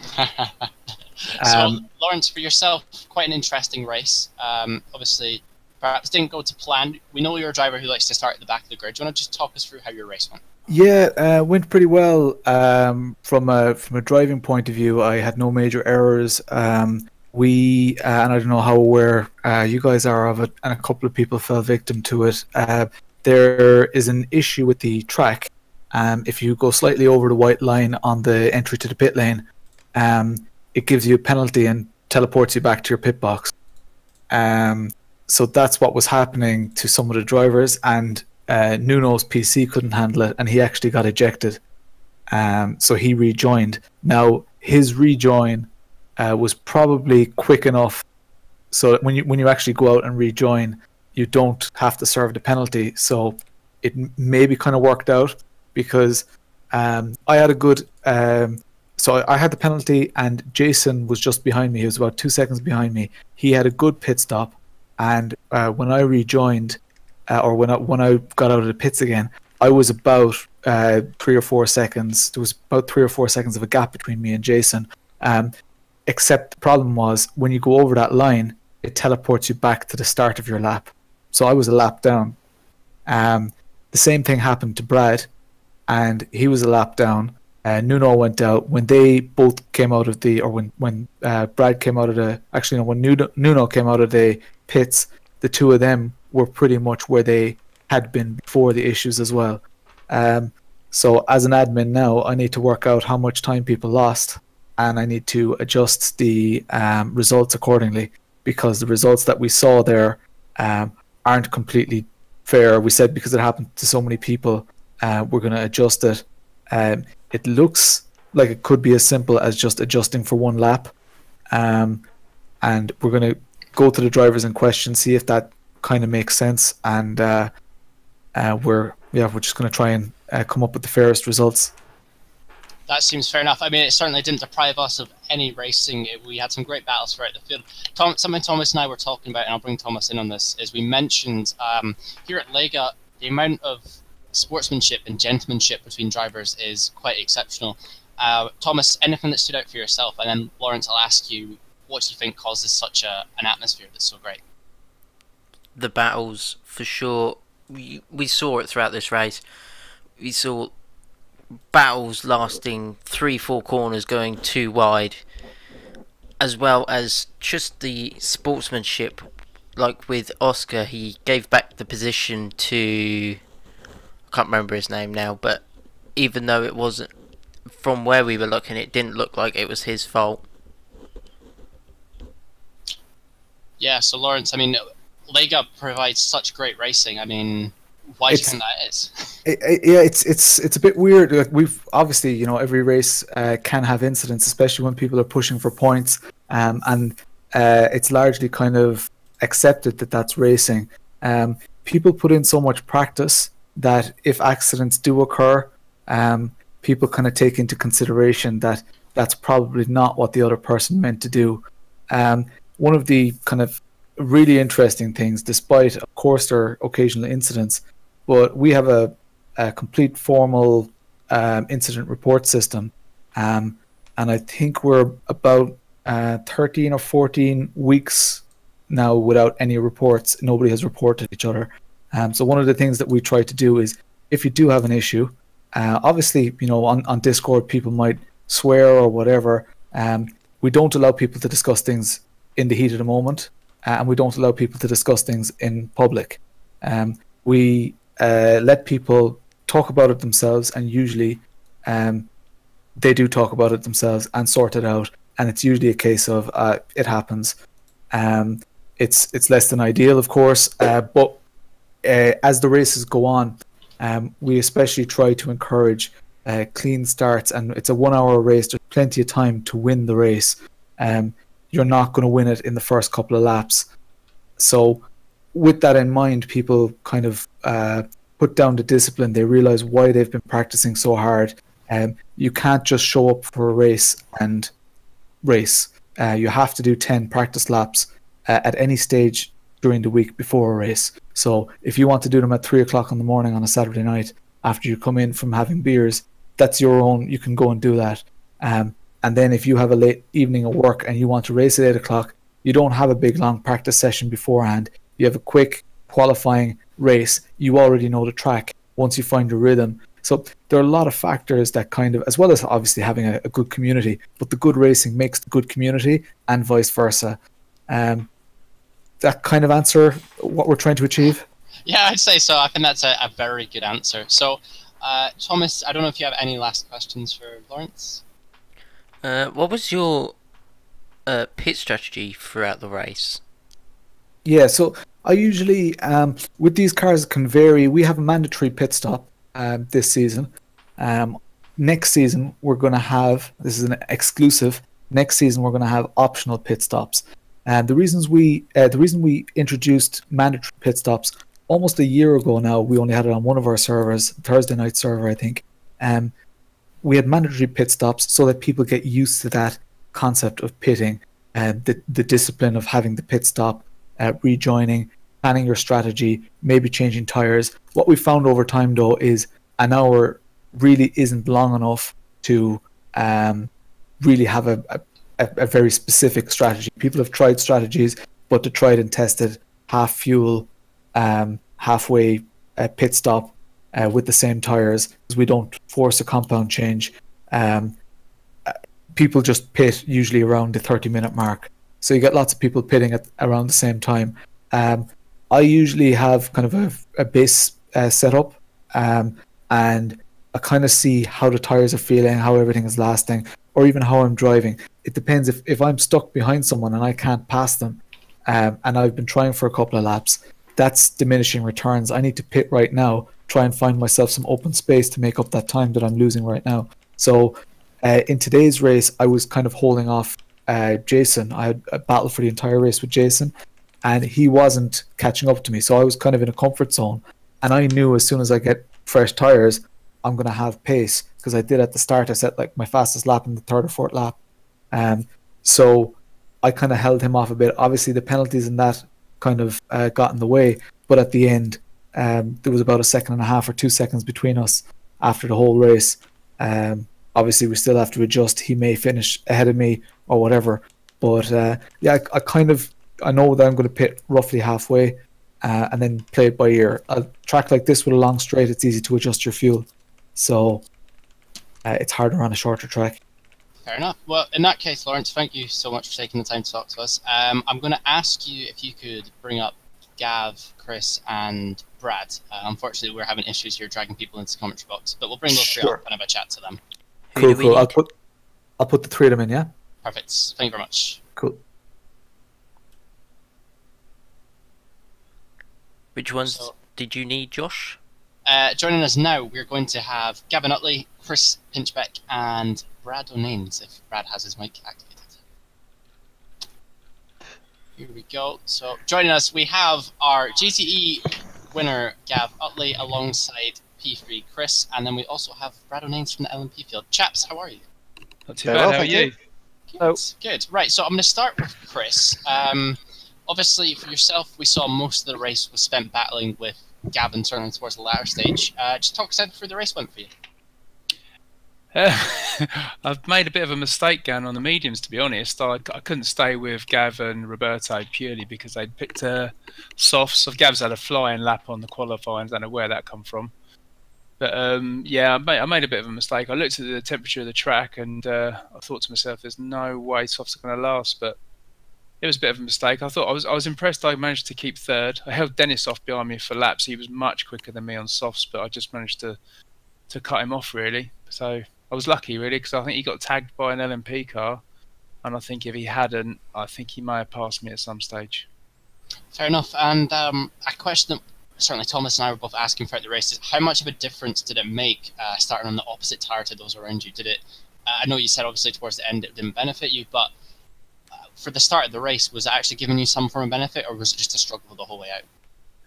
Speaker 2: So,
Speaker 3: Um,
Speaker 2: Lawrence, for yourself, quite an interesting race. Obviously, perhaps didn't go to plan. We know you're a driver who likes to start at the back of the grid. Do you want to just talk us through how your race went?
Speaker 3: Yeah, went pretty well. From a driving point of view, I had no major errors. We and I don't know how aware you guys are of it, and a couple of people fell victim to it. There is an issue with the track. If you go slightly over the white line on the entry to the pit lane, um, it gives you a penalty and teleports you back to your pit box. Um, so that's what was happening to some of the drivers, and Nuno's PC couldn't handle it, and he actually got ejected. So he rejoined. Now his rejoin was probably quick enough, so that when you actually go out and rejoin, you don't have to serve the penalty. So it maybe kind of worked out because I had a good. So I had the penalty, and Jason was just behind me. He was about 2 seconds behind me. He had a good pit stop, and when I rejoined, or when I got out of the pits again, I was about 3 or 4 seconds. There was about 3 or 4 seconds of a gap between me and Jason. Except the problem was when you go over that line, it teleports you back to the start of your lap. So I was a lap down. The same thing happened to Brad, and he was a lap down. Nuno went out when they both came out of the, or when Brad came out of the. Actually, no, when Nuno came out of the pits, the two of them were pretty much where they had been before the issues as well. So as an admin now, I need to work out how much time people lost, and I need to adjust the results accordingly, because the results that we saw there aren't completely fair. We said because it happened to so many people, we're going to adjust it. It looks like it could be as simple as just adjusting for one lap, and we're going to go to the drivers in question, see if that kind of makes sense, and we're just going to try and come up with the fairest results.
Speaker 2: That seems fair enough. I mean, it certainly didn't deprive us of any racing. We had some great battles throughout the field. Something Thomas and I were talking about, and I'll bring Thomas in on this, is we mentioned here at Lega, the amount of sportsmanship and gentlemanship between drivers is quite exceptional. Thomas, anything that stood out for yourself? And then Lawrence, I'll ask you, what do you think causes such an atmosphere that's so great?
Speaker 1: The battles, for sure. We saw it throughout this race. We saw battles lasting 3-4 corners, going too wide, as well as just the sportsmanship. Like with Oscar, he gave back the position to, I can't remember his name now, but even though it wasn't, from where we were looking, it didn't look like it was his fault.
Speaker 2: Yeah, so Lawrence, I mean, Lega provides such great racing. I mean, why do you think that is?
Speaker 3: Yeah, it's a bit weird. Like, we've obviously, every race can have incidents, especially when people are pushing for points, and it's largely kind of accepted that that's racing. People put in so much practice that if accidents do occur, people kind of take into consideration that that's probably not what the other person meant to do. One of the kind of really interesting things, despite of course there are occasional incidents, but we have a complete formal incident report system, and I think we're about 13 or 14 weeks now without any reports. Nobody has reported each other. So one of the things that we try to do is, if you do have an issue, obviously, on Discord people might swear or whatever. We don't allow people to discuss things in the heat of the moment, and we don't allow people to discuss things in public. We let people talk about it themselves, and usually they do talk about it themselves and sort it out, and it's usually a case of it happens. It's less than ideal, of course, but as the races go on, we especially try to encourage clean starts, and it's a 1 hour race. There's plenty of time to win the race. You're not going to win it in the first couple of laps. So with that in mind, people kind of put down the discipline. They realize why they've been practicing so hard. You can't just show up for a race and race. You have to do 10 practice laps at any stage during the week before a race. So if you want to do them at 3 o'clock in the morning on a Saturday night after you come in from having beers, that's your own. You can go and do that. And then if you have a late evening at work and you want to race at 8 o'clock, you don't have a big long practice session beforehand. You have a quick qualifying race. You already know the track once you find your rhythm. So there are a lot of factors that kind of, as well as obviously having a good community, but the good racing makes the good community and vice versa. That kind of answer what we're trying to achieve?
Speaker 2: Yeah, I'd say so. I think that's a very good answer. So, Thomas, I don't know if you have any last questions for Lawrence?
Speaker 1: What was your pit strategy throughout the race?
Speaker 3: Yeah, so I usually, with these cars, it can vary. We have a mandatory pit stop this season. Next season, we're going to have, this is an exclusive, next season we're going to have optional pit stops. And the reason we introduced mandatory pit stops almost a year ago now, we only had it on one of our servers, Thursday night server, I think. We had mandatory pit stops so that people get used to that concept of pitting and the discipline of having the pit stop, rejoining, planning your strategy, maybe changing tires. What we found over time, though, is an hour really isn't long enough to really have a very specific strategy. People have tried strategies, but to tried and tested half fuel, halfway pit stop with the same tires, because we don't force a compound change. People just pit usually around the 30-minute mark. So you get lots of people pitting at around the same time. I usually have kind of a base setup, and I kind of see how the tires are feeling, how everything is lasting, or even how I'm driving. It depends. If I'm stuck behind someone and I can't pass them, and I've been trying for a couple of laps, that's diminishing returns. I need to pit right now, try and find myself some open space to make up that time that I'm losing right now. So in today's race, I was kind of holding off Jason. I had a battle for the entire race with Jason, and he wasn't catching up to me. So I was kind of in a comfort zone, and I knew as soon as I get fresh tires, I'm going to have pace, because I did at the start. I set like my fastest lap in the third or fourth lap. So I kind of held him off a bit. Obviously, the penalties and that kind of got in the way. But at the end, there was about 1.5 seconds or 2 seconds between us after the whole race. Obviously, we still have to adjust. He may finish ahead of me or whatever. But yeah, I know that I'm going to pit roughly halfway and then play it by ear. A track like this with a long straight, it's easy to adjust your fuel. So it's harder on a shorter track.
Speaker 2: Fair enough. Well, in that case, Lawrence, thank you so much for taking the time to talk to us. I'm going to ask you if you could bring up Gav, Chris, and Brad. Unfortunately, we're having issues here dragging people into the commentary box, but we'll bring those three up and have a chat to them.
Speaker 3: Cool. I'll put the three of them in, yeah?
Speaker 2: Perfect. Thank you very much.
Speaker 3: Cool.
Speaker 1: Which ones did you need, Josh?
Speaker 2: Joining us now, we're going to have Gavin Utley, Chris Pinchbeck, and Brad O'Naines, if Brad has his mic activated. Here we go. So joining us, we have our GTE winner, Gav Utley, alongside P3 Chris, and then we also have Brad O'Naines from the LMP field. Chaps, how are you?
Speaker 4: Not too bad, how are you?
Speaker 2: Good. Right, so I'm going to start with Chris. Obviously, for yourself, we saw most of the race was spent battling with Gavin turning towards the latter stage. Just talk us through the race went for you.
Speaker 4: I've made a bit of a mistake going on the mediums, to be honest. I couldn't stay with Gav and Roberto purely because they'd picked softs. Gav's had a flying lap on the qualifying. I don't know where that come from. But yeah, I made a bit of a mistake. I looked at the temperature of the track and I thought to myself, there's no way softs are going to last. But it was a bit of a mistake. I was impressed I managed to keep third. I held Dennis off behind me for laps. He was much quicker than me on softs, but I just managed to cut him off, really. So I was lucky, really, because I think he got tagged by an LMP car. And I think if he hadn't, I think he may have passed me at some stage.
Speaker 2: Fair enough. And a question that certainly Thomas and I were both asking throughout the race is, how much of a difference did it make starting on the opposite tyre to those around you? Did it? I know you said obviously towards the end it didn't benefit you, but for the start of the race, was it actually giving you some form of benefit, or was it just a struggle the whole way out?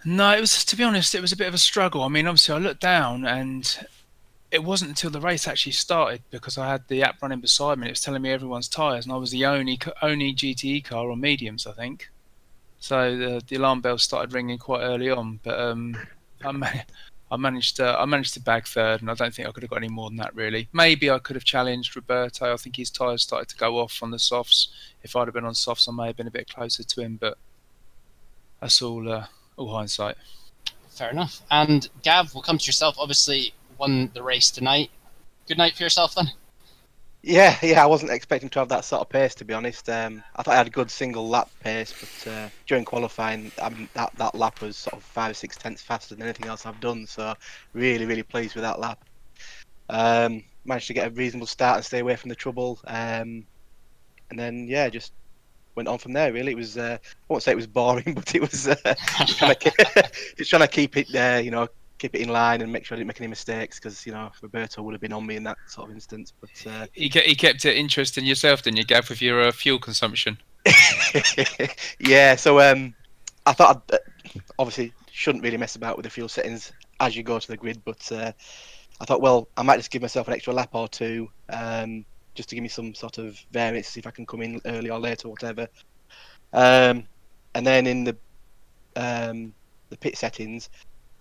Speaker 4: No, it was, to be honest, it was a bit of a struggle. I mean, obviously I looked down and it wasn't until the race actually started, because I had the app running beside me and it was telling me everyone's tyres, and I was the only GTE car on mediums, I think. so the alarm bell started ringing quite early on. But I managed to bag third, and I don't think I could have got any more than that really. Maybe I could have challenged Roberto. I think his tyres started to go off on the softs. If I'd have been on softs, I may have been a bit closer to him. But that's all hindsight.
Speaker 2: Fair enough. And Gav, we'll come to yourself. Obviously, won the race tonight. Good night for yourself then.
Speaker 5: Yeah, I wasn't expecting to have that sort of pace, to be honest. I thought I had a good single lap pace, but during qualifying, that lap was sort of 5 or 6 tenths faster than anything else I've done. So really pleased with that lap. Managed to get a reasonable start and stay away from the trouble, and then just went on from there. Really, it was I won't say it was boring, but it was trying to keep it keep it in line and make sure I didn't make any mistakes, because Roberto would have been on me in that sort of instance. But
Speaker 4: he kept it interesting yourself, didn't you, Gav, with your fuel consumption?
Speaker 5: Yeah, so I thought I obviously shouldn't really mess about with the fuel settings as you go to the grid, but I thought, well, I might just give myself an extra lap or two, just to give me some sort of variance, see if I can come in early or late or whatever. And then in the pit settings,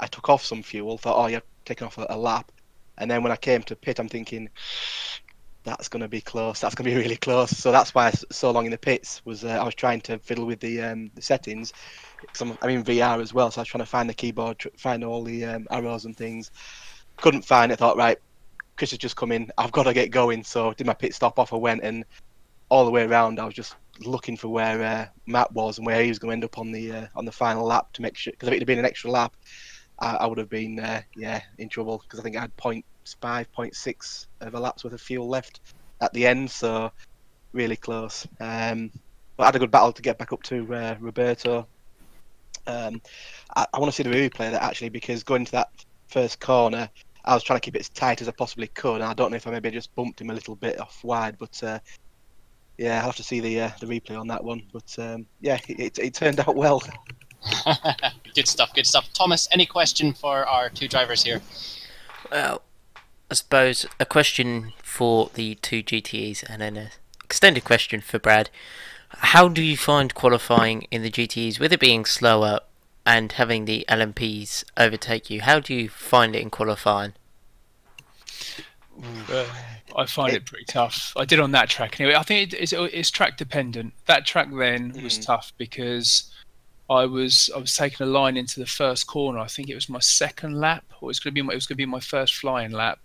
Speaker 5: I took off some fuel, thought, oh, you're taking off a lap. And then when I came to pit, I'm thinking, that's going to be close, that's going to be really close. So that's why I was so long in the pits, was I was trying to fiddle with the settings. I'm in VR as well, so I was trying to find the keyboard, find all the arrows and things. Couldn't find it, thought, right, Chris has just come in, I've got to get going. So did my pit stop, off I went, and all the way around I was just looking for where Matt was and where he was going to end up on the final lap, to make sure, because if it had been an extra lap, I would have been in trouble, because I think I had 0.6 of a lap's worth of fuel left at the end, so really close. But I had a good battle to get back up to Roberto. I want to see the replay of that actually, because going to that first corner, I was trying to keep it as tight as I possibly could, and I don't know if I maybe just bumped him a little bit off wide, but I'll have to see the replay on that one. But it turned out well.
Speaker 2: Good stuff. Thomas, any question for our two drivers here?
Speaker 1: Well, I suppose a question for the two GTEs and then an extended question for Brad. How do you find qualifying in the GTEs, with it being slower and having the LMPs overtake you? How do you find it in qualifying?
Speaker 4: I find it pretty tough. I did on that track anyway. I think it's track dependent. That track then was tough because I was taking a line into the first corner. I think it was my second lap, or it was going to be my first flying lap,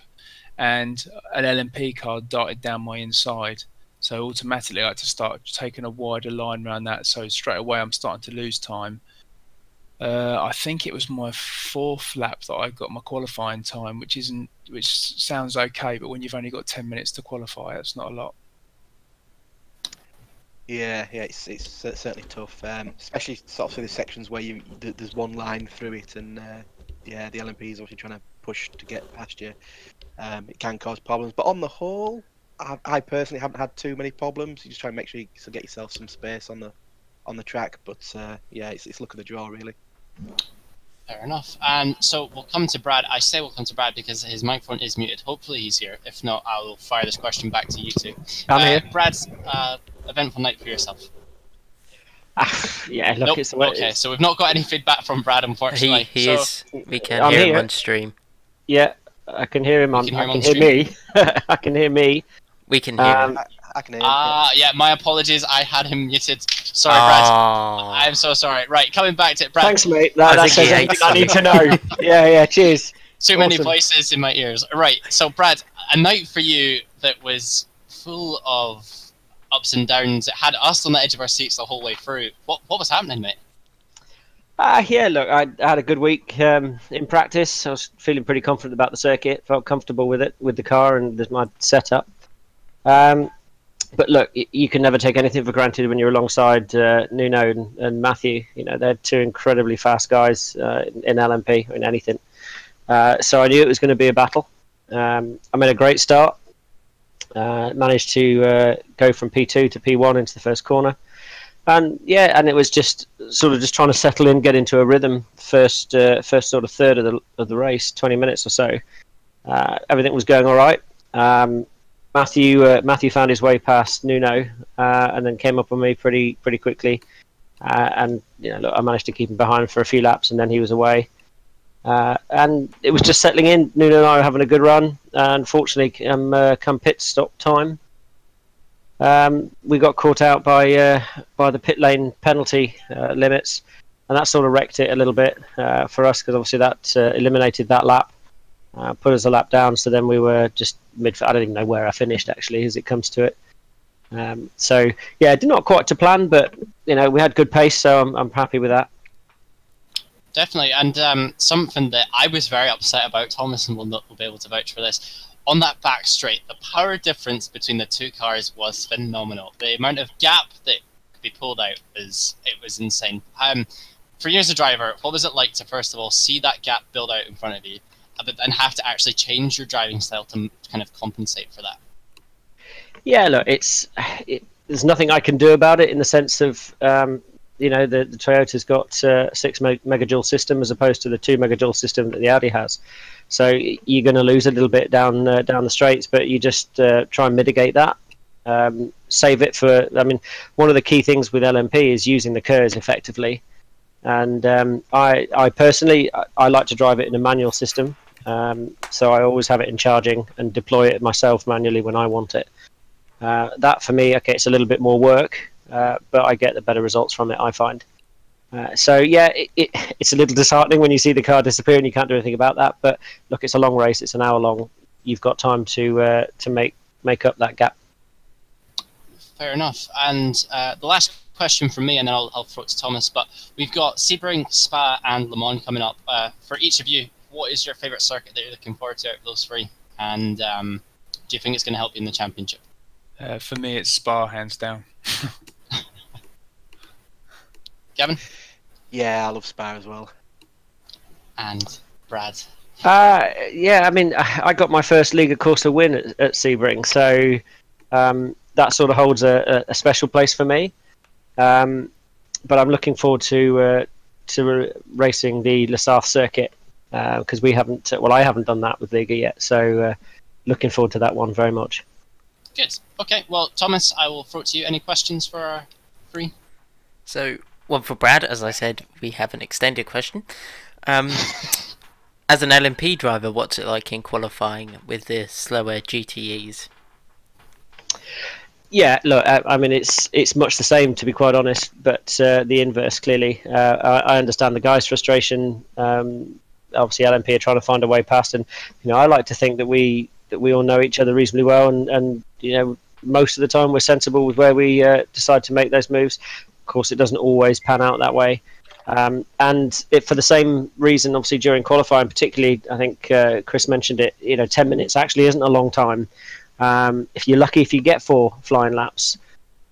Speaker 4: and an LMP car darted down my inside. So automatically I had to start taking a wider line around that. So straight away I'm starting to lose time. I think it was my fourth lap that I got my qualifying time, which sounds okay, but when you've only got 10 minutes to qualify, that's not a lot.
Speaker 5: Yeah, it's certainly tough, especially sort of through the sections where there's one line through it, and the LMP is obviously trying to push to get past you. It can cause problems, but on the whole, I personally haven't had too many problems. You just try and make sure you get yourself some space on the track, but it's luck of the draw really.
Speaker 2: Fair enough. And so we'll come to Brad. I say we'll come to Brad because his microphone is muted. Hopefully he's here. If not, I'll fire this question back to you two.
Speaker 6: I'm here.
Speaker 2: Brad's eventful night for yourself.
Speaker 6: Yeah, look,
Speaker 2: nope.
Speaker 6: It's the way.
Speaker 2: Okay, so we've not got any feedback from Brad, unfortunately.
Speaker 1: He is. We can hear him on stream.
Speaker 6: Yeah, I can hear him on. I can hear me. I can hear me.
Speaker 1: We can hear him.
Speaker 5: I can hear him.
Speaker 2: Yeah, my apologies. I had him muted. Sorry, Brad. I'm so sorry. Right, coming back to it, Brad.
Speaker 6: Thanks, mate. That says everything I need to know. Yeah, cheers.
Speaker 2: Too many voices in my ears. Right, so Brad, a night for you that was full of ups and downs. It had us on the edge of our seats the whole way through. What was happening, mate?
Speaker 6: Yeah, look, I had a good week in practice. I was feeling pretty confident about the circuit. Felt comfortable with it, with the car and my setup. But look, you can never take anything for granted when you're alongside Nuno and Matthew. You know, they're two incredibly fast guys in LMP or in anything. So I knew it was going to be a battle. I made a great start. Managed to go from P2 to P1 into the first corner. And it was just sort of just trying to settle in, get into a rhythm. First sort of third of the race, 20 minutes or so. Everything was going all right. Matthew found his way past Nuno and then came up on me pretty quickly. and look, I managed to keep him behind for a few laps, and then he was away. And it was just settling in. Nuno and I were having a good run. Unfortunately, come pit stop time, we got caught out by the pit lane penalty limits, and that sort of wrecked it a little bit for us, because obviously that eliminated that lap, put us a lap down. So then we were just mid. I don't even know where I finished actually, as it comes to it. So yeah, did not quite to plan, but we had good pace, so I'm happy with that.
Speaker 2: Definitely, and something that I was very upset about, Thomas and will be able to vouch for this, on that back straight, the power difference between the two cars was phenomenal. The amount of gap that could be pulled out was insane. For you as a driver, what was it like to first of all see that gap build out in front of you, but then have to actually change your driving style to kind of compensate for that?
Speaker 6: Yeah, look, there's nothing I can do about it, in the sense of the Toyota's got 6 megajoule system as opposed to the 2 megajoule system that the Audi has. So you're going to lose a little bit down the straights, but you just try and mitigate that. Save it for. I mean, one of the key things with LMP is using the KERS effectively. And I personally like to drive it in a manual system, so I always have it in charging and deploy it myself manually when I want it. That for me, okay, it's a little bit more work. But I get the better results from it, I find. So yeah, it's a little disheartening when you see the car disappear and you can't do anything about that. But look, it's a long race; it's an hour long. You've got time to make up that gap.
Speaker 2: Fair enough. And the last question from me, and then I'll throw it to Thomas. But we've got Sebring, Spa, and Le Mans coming up. For each of you, what is your favourite circuit that you're looking forward to out of those three? And do you think it's going to help you in the championship?
Speaker 4: For me, it's Spa, hands down.
Speaker 2: Gavin?
Speaker 5: Yeah, I love Spa as well.
Speaker 2: And Brad?
Speaker 6: Yeah, I mean, I got my first Lega Corsa win at Sebring, so that sort of holds a special place for me. But I'm looking forward to racing the Le Sarthe circuit, because I haven't done that with Lega yet, so looking forward to that one very much.
Speaker 2: Good. Okay, well, Thomas, I will throw it to you. Any questions for our three?
Speaker 1: So, one for Brad. As I said, we have an extended question. As an LMP driver, what's it like in qualifying with the slower GTEs?
Speaker 6: Yeah, look, I mean, it's much the same, to be quite honest, but the inverse, clearly. I understand the guys' frustration. Obviously, LMP are trying to find a way past, and I like to think that we all know each other reasonably well, and most of the time we're sensible with where we decide to make those moves. Of course, it doesn't always pan out that way, and for the same reason, obviously during qualifying, particularly, I think Chris mentioned it. 10 minutes actually isn't a long time. If you're lucky, if you get 4 flying laps,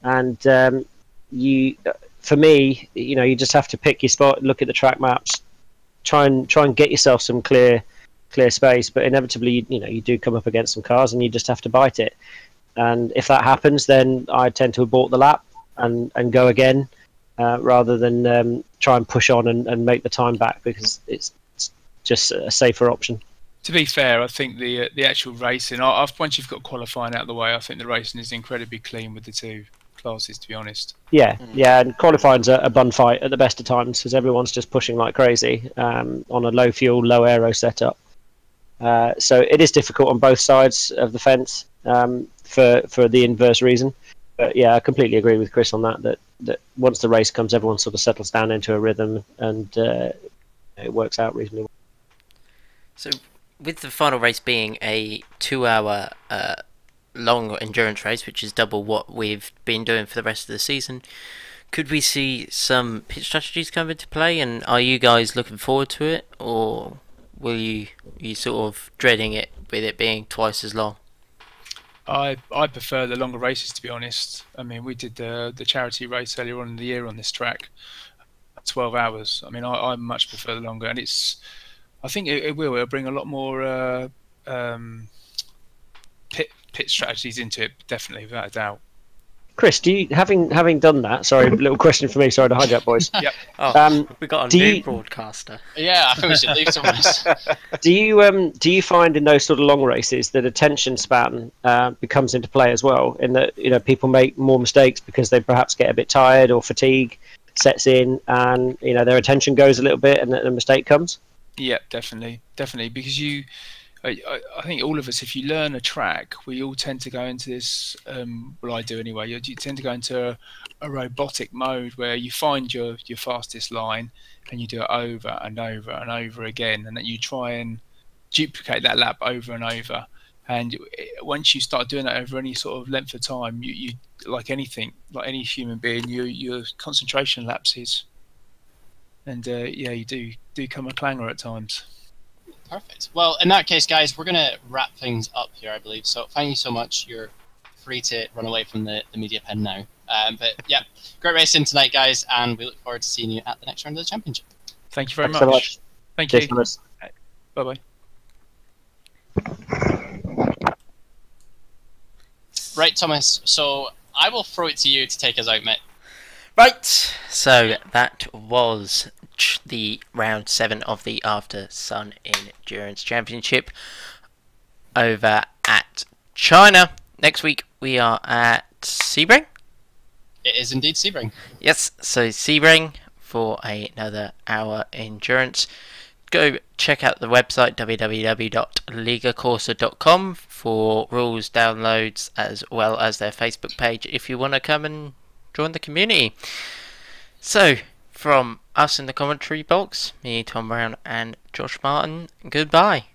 Speaker 6: and for me, you just have to pick your spot, look at the track maps, try and get yourself some clear space, but inevitably, you do come up against some cars, and you just have to bite it. And if that happens, then I tend to abort the lap and go again, rather than try and push on and make the time back, because it's just a safer option.
Speaker 4: To be fair, I think the actual racing, once you've got qualifying out of the way, I think the racing is incredibly clean with the two classes, to be honest.
Speaker 6: Yeah, and qualifying's a bun fight at the best of times, because everyone's just pushing like crazy on a low fuel, low aero setup. So it is difficult on both sides of the fence, for the inverse reason. But yeah, I completely agree with Chris on that once the race comes, everyone sort of settles down into a rhythm, and it works out reasonably well.
Speaker 1: So, with the final race being a 2-hour long endurance race, which is double what we've been doing for the rest of the season, could we see some pit strategies come into play? And are you guys looking forward to it, or will you sort of dreading it with it being twice as long?
Speaker 4: I prefer the longer races, to be honest. I mean, we did the charity race earlier on in the year on this track, 12 hours. I mean, I much prefer the longer, and I think it'll bring a lot more pit strategies into it, definitely, without a doubt.
Speaker 6: Chris, do you having done that? Sorry, little question for me. Sorry to hijack, boys.
Speaker 4: Yep.
Speaker 1: We got a new broadcaster.
Speaker 2: Yeah, I think we should leave some of this.
Speaker 6: Do you find in those sort of long races that attention span becomes into play as well? In that people make more mistakes because they perhaps get a bit tired or fatigue, sets in, and their attention goes a little bit, and a mistake comes.
Speaker 4: Yeah, definitely, because I think all of us, if you learn a track, we all tend to go into this. Well, I do anyway. You tend to go into a robotic mode where you find your fastest line and you do it over and over and over again, and that you try and duplicate that lap over and over. And once you start doing that over any sort of length of time, you like anything, like any human being, your concentration lapses, and you do come a clanger at times.
Speaker 2: Perfect. Well, in that case, guys, we're going to wrap things up here, I believe. So thank you so much. You're free to run away from the media pen now. But yeah, great racing tonight, guys, and we look forward to seeing you at the next round of the championship.
Speaker 4: Thank you very
Speaker 6: Thanks so
Speaker 4: much. Thank you.
Speaker 6: Cheers,
Speaker 4: Bye-bye.
Speaker 2: Right, Thomas, so I will throw it to you to take us out, mate.
Speaker 1: Right, so that was the round 7 of the After Sun Endurance Championship over at China. Next week we are at Sebring.
Speaker 2: It is indeed Sebring.
Speaker 1: Yes, so Sebring for another hour endurance. Go check out the website www.legacorsa.com for rules, downloads, as well as their Facebook page if you want to come and join the community. So, from us in the commentary box, me, Tom Brown, and Josh Martin, goodbye.